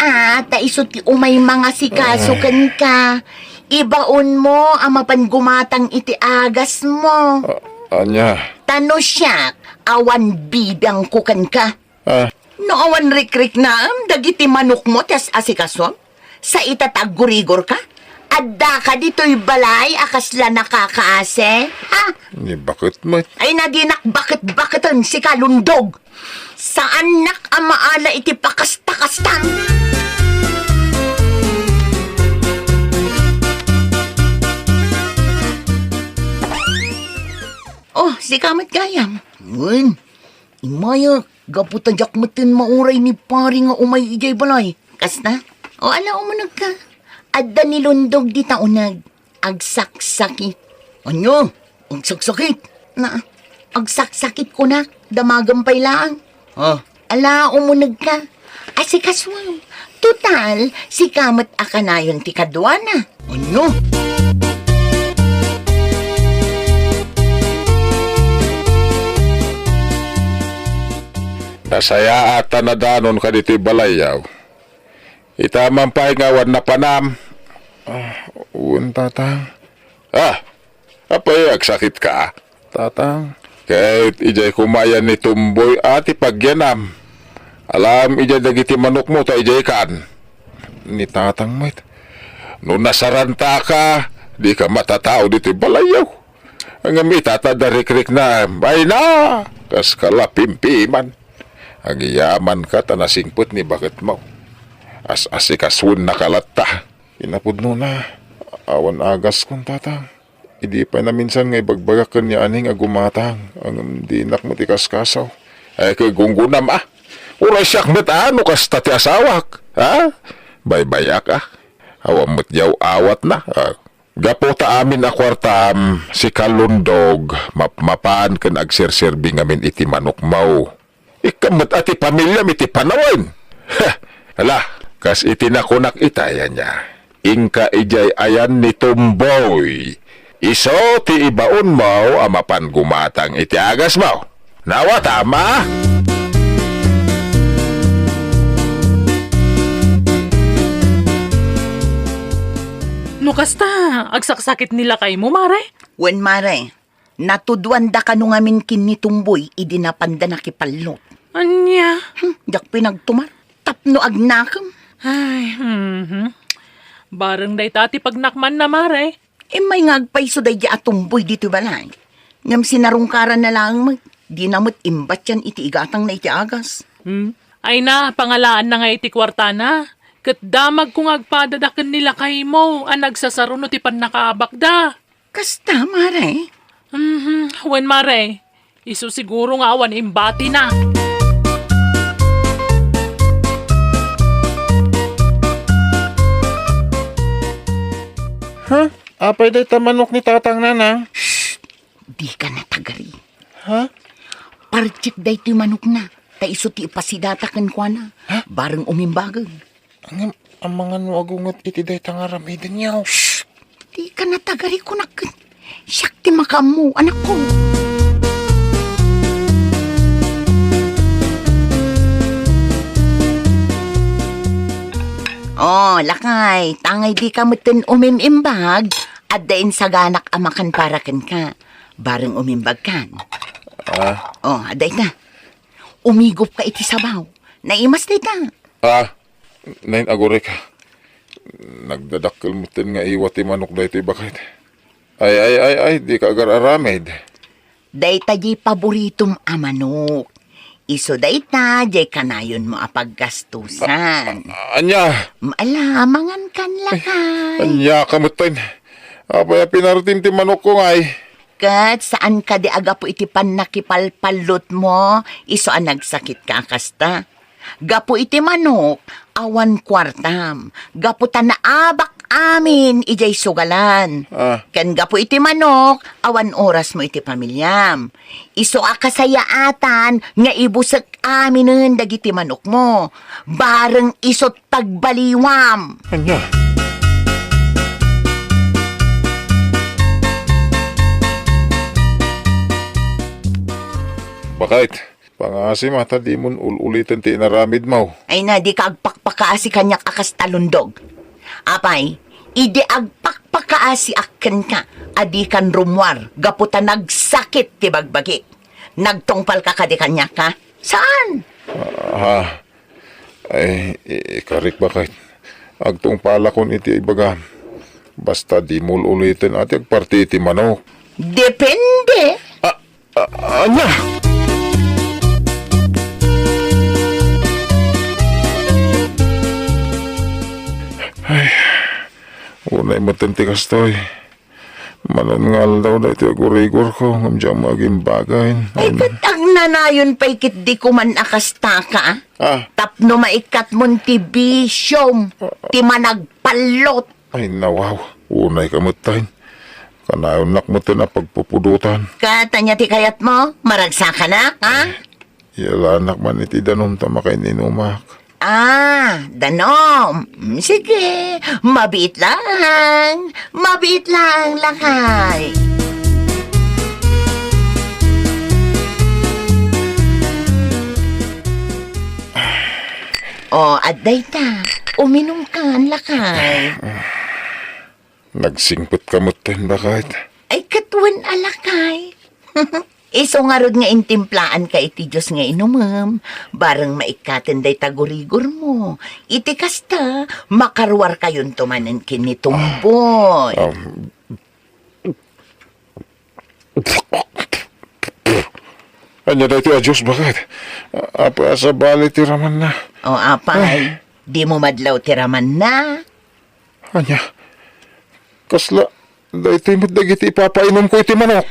E: ta iso ti umay mga sikasukan ka. Ibaon mo ang mapangumatang iti agas mo.
D: Anya?
E: Tano siya, awan bibang kukan ka. No awan rik-rik na dagiti manok mo tas asikaso. Sa itatag gurigor ka? Adda ka dito'y balay akasla nakakaase? Ha?
D: Ni bakit mo?
E: Ay nadinak bakit-bakitan si Kalundog. Saan nak ang maala iti pakasta-kastang? Oh, si Kamat Gayam. Ngun, imaya, gaputan jak matin mauray ni pari nga umay ijay balay. Kasta? O ala umunag ka. Adda ni Lundog di taunag. Agsaksakit. Ano? Agsaksakit? Na, agsaksakit ko na. Damagampay lang. Oh. Ala, umunag ka. Asikaswam. Total, si Kamat akanayon ti kadwana. Ano?
D: Nasaya ata na danon ka dito'y balayaw. Itaman pa ngawan na panam.
C: Uwan, tatang.
D: Apay, agsakit ka.
C: Tatang,
D: Kahit ijay kumayan ni Tumboy ati pagyanam. Alam ijay dagiti manok mo ta ijay kan.
C: Ni tatang mo't.
D: No nasaranta ka, di ka matatao dito balayaw. Ang amitata darik-rik na, ay na, kas kalapimpiman. Ang iyaman ka tanasingput ni bakit mo. As-asi kaswun na kalata.
C: Inapod no na. Awan agas kong tatang. Hindi pa na minsan ngay bagbagakan niya aning agumatang. Ang dinak mo tikas-kasaw.
D: Ay kagunggunam Ura siyak met ano kas tati asawak. Baybayak Awam met yaw awat na. Gapo ta amin akwartam si Kalundog. Mapan kan agserserbi ngamin iti manok mau. Ikamet ati pamilya iti panawan. Hala, kas iti nakunak itayan niya. Ingka ijay ayan ni Tumboy. Iso ti ibaon mo amapan gumatang iti agas mo. Nawa tama?
G: No kasta, agsaksakit nila kay mo, mare.
E: Wen mare, natudwan da ka nung amin kinitumboy, idinapanda na kipalot.
G: Anya?
E: Jak pinagtumar, tapno agnakam.
G: Ay, Barang day tati pagnakman na, mare.
E: May ngagpaiso day di atumboy dito balay. Ngam sinarungkaran na lang di namot imbat yan iti igatang na iti agas.
G: Ay na, pangalaan na nga iti kwartana. Kat damag kung agpadadakan nila kay mo, ang nagsasarunot ti pan nakaabakda.
E: Kasta, mare.
G: Wen mare, iso siguro nga awan imbati na.
C: Ha? Apay day tamanok ni tatang nana.
E: Di ka natagari.
C: Ha?
E: Parchik day ti manok na. Ta iso ti ipasidatakan kwa na. Barang umimbagan.
C: Ang mga nuagungot iti day tangaramidin niyaw.
E: Di ka natagari ko nakin. Siyak ti makamu, anak ko. Oh, lakay. Tangay di ka mutin umimimbag. At dain sa ganak amakan para kan ka. Barang umimbag kan. Oh, aday na. Umigop ka iti sabaw. Naimas day ta.
C: Nain agore ka. Nagdadakkel mo tin nga iwat ti manok da ito bakit. Ay, di ka agar-aramed.
E: Day ta di paboritom a manok. Iso day ta, di kanayon mo apaggastusan.
C: Anya!
E: Malamangan kan lakay.
C: Anya kamutin. Apay pinaratim ti manok ko ngay.
E: Kat saan ka di aga po iti pan nakipalpalot mo, iso ang nagsakit ka kasta. Gapo iti manok, awan kwartam. Gapo ta naabak amin, ijay sugalan. Ken gapo iti manok, awan oras mo iti pamilyam. Iso akasayaatan, nga ibusak aminin dagiti manok mo. Bareng isot tagbaliwam.
C: Anya? Bakit? Pangasi mata di mo ulitin ti inaramid mo.
E: Ay na, di ka agpakpakaasi kanyak akas talundog. Apay, idi agpakpakaasi akken ka, adi kan rumwar, gaputa nagsakit ti bagbagi. Nagtungpal ka kadi kanyak ka? Saan?
C: Ay, ikarik bakit? Agtong pala kon iti ibaga. Basta di mo ulitin ati agparti iti manok.
E: Depende.
C: Anya? Ay, unay matentikas to'y. Manangal daw na ito agurigor ko. Ngamdiyang maging bagay.
E: Ay, katag nanayon pa ikit di ko man akasta ka. Tapno maikat mon ti bisyom. Ti managpalot.
C: Ay, nawaw. Unay kamutayin. Kanayon nakmutin na pagpupudutan.
E: Katanya ti kayat mo? Maragsa ka na, ha?
C: Yalanak man iti danom tama kay ninumak.
E: Danom. Sige, mabit lang. Mabit lang, lakay. Aday ta. Uminom ka, lakay.
C: Nagsingpot kamutin bakit?
E: Ay, katuwan alakay. Iso nga rod nga intimplaan ka iti Diyos nga inumam, barang maikatenday tagurigor mo. Iti kasta, makarwar kayon tumanan kinitumboy.
C: Anya dahi ti Diyos, bakit? Apa sa bali ti raman na.
E: O apay, di mo madlaw tiraman na.
C: Anya, kasla, dahi ti dagiti ipapainom ko iti manok.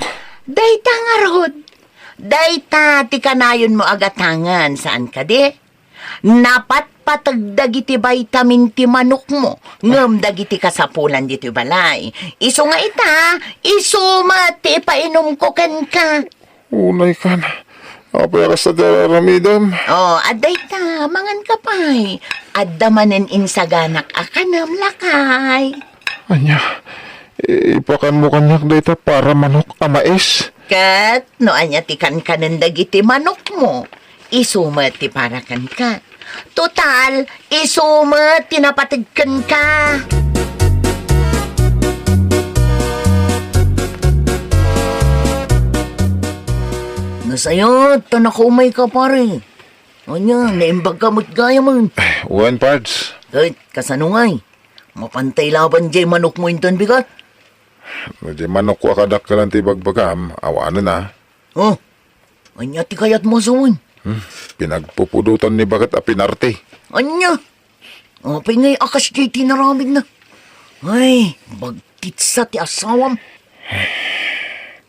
E: Dayta nga rod. Dayta ti kanayon mo agatangan saan ka di? Napat patagdag iti vitamin ti manok mo. Ngam dagiti kasapulan dito balay. Iso nga ita, iso mati painom ko ken ka.
C: Unay ka na. Apa ka sa daramidam?
E: Oh, aday ta, mangan ka pa'y. Adda manen insaganak akanam lakay.
C: Anya, ipakan mo kanyak data para manok amais.
E: Kat, no anya ti kan dagiti manok mo. Isumat ti para kan ka. Total, isumat ti napatigkan ka. Nasaya, tanakumay ka pare. Anya, naimbag ka mo't gaya man.
C: One parts.
E: Kahit kasanungay, mapantay laban jay manok mo inton bigat.
C: Medyo manok ko akadak ka lang ti bagbagam. Awa na.
E: Oh, anya ti kayat mo suwan.
C: Pinagpupudutan ni bagat a pinarte.
E: Anya, apay ngay akas jay tinaramid na. Ay, bagtit sa ti asawam.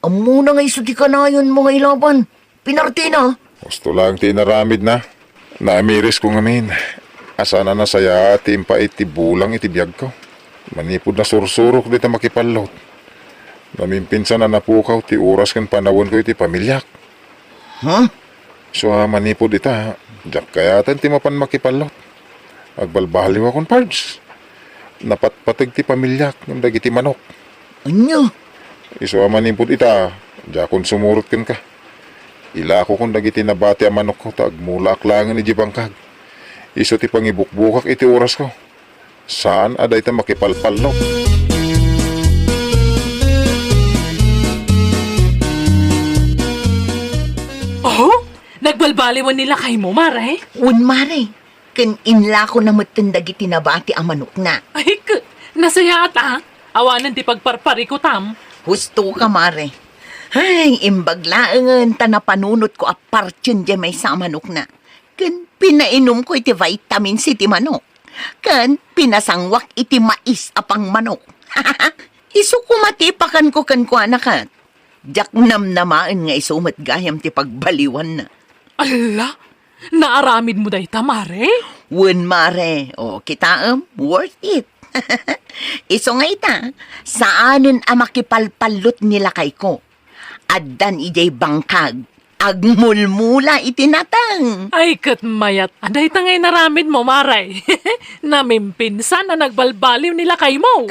E: Amo na ngay ti kanayon mo ngay laban. Pinarte na.
C: Gusto lang ti naramid na. Naamiris ko ngamin. Asana na saya ti impa iti bulang iti biyag ko. Manipod na sursurok dito makipalot. Namimpinsan na napukaw ti oras kan panawon ko iti pamilyak.
E: Huh?
C: So manipod ita, jak kayatan ti mapan makipalot. Agbalbaliw akong pards. Napatpatag ti pamilyak ng dagiti manok.
E: Anya?
C: Iso manipod ita, jakon sumurot kan ka. Ila ko kung dagiti nabati ang manok ko, tagmula aklangan iti bangkag. Iso ti pangibukbukak iti oras ko. Saan aday ta makipalpalok?
G: Oh, nagbalbaliwan nila kay mo, Mare.
E: Un mare, ken inla ko na matandagi tinabati ang manok na.
G: Ay, nasaya ata. Awanan ti pagparpari ko, Tam.
E: Husto ka mare. Ay, imbaglaangan ta na panunot ko apartyon di may sa manok na. Ken pinainom ko iti vitamin C ti manok. Ken pinasangwak iti mais apang manok. Isu kumatipakan ko kan ko anakat. Jak namnamaan nga isumat gayam ti pagbaliwan na.
G: Ala, naaramid mo day Mare?
E: Wen mare, o kitaam, worth it. Iso nga ita, saanin ang makipalpalot nila kay ko. Addan ijay bangkag, agmulmula itinatang.
G: Ay, katmayat. Aday tangay naramid mo, Maray. Namimpinsan na nagbalbaliw nila kay mo.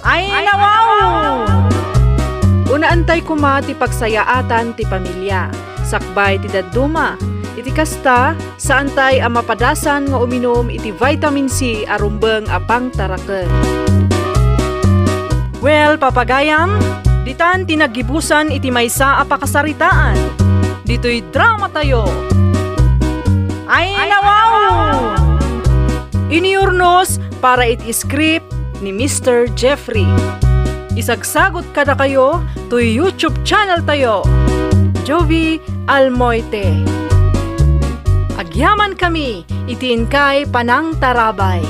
A: Ay, nawaw! Unaantay kuma ti pagsayaatan ti pamilya. Sakbay ti dadduma. Iti kasta, saan tay ang mapadasan nga uminom iti vitamin C arumbeng apang taraken. Well, papagayam, ditan tinagibusan iti maysa a pakasaritaan. Dito'y drama tayo. Ay, nawaw! Iniurnos para iti script ni Mr. Jeffrey. Isagsagot kada kayo to YouTube channel tayo. Jovi Almoite. Agyaman kami, itiin kay Panang Tarabay.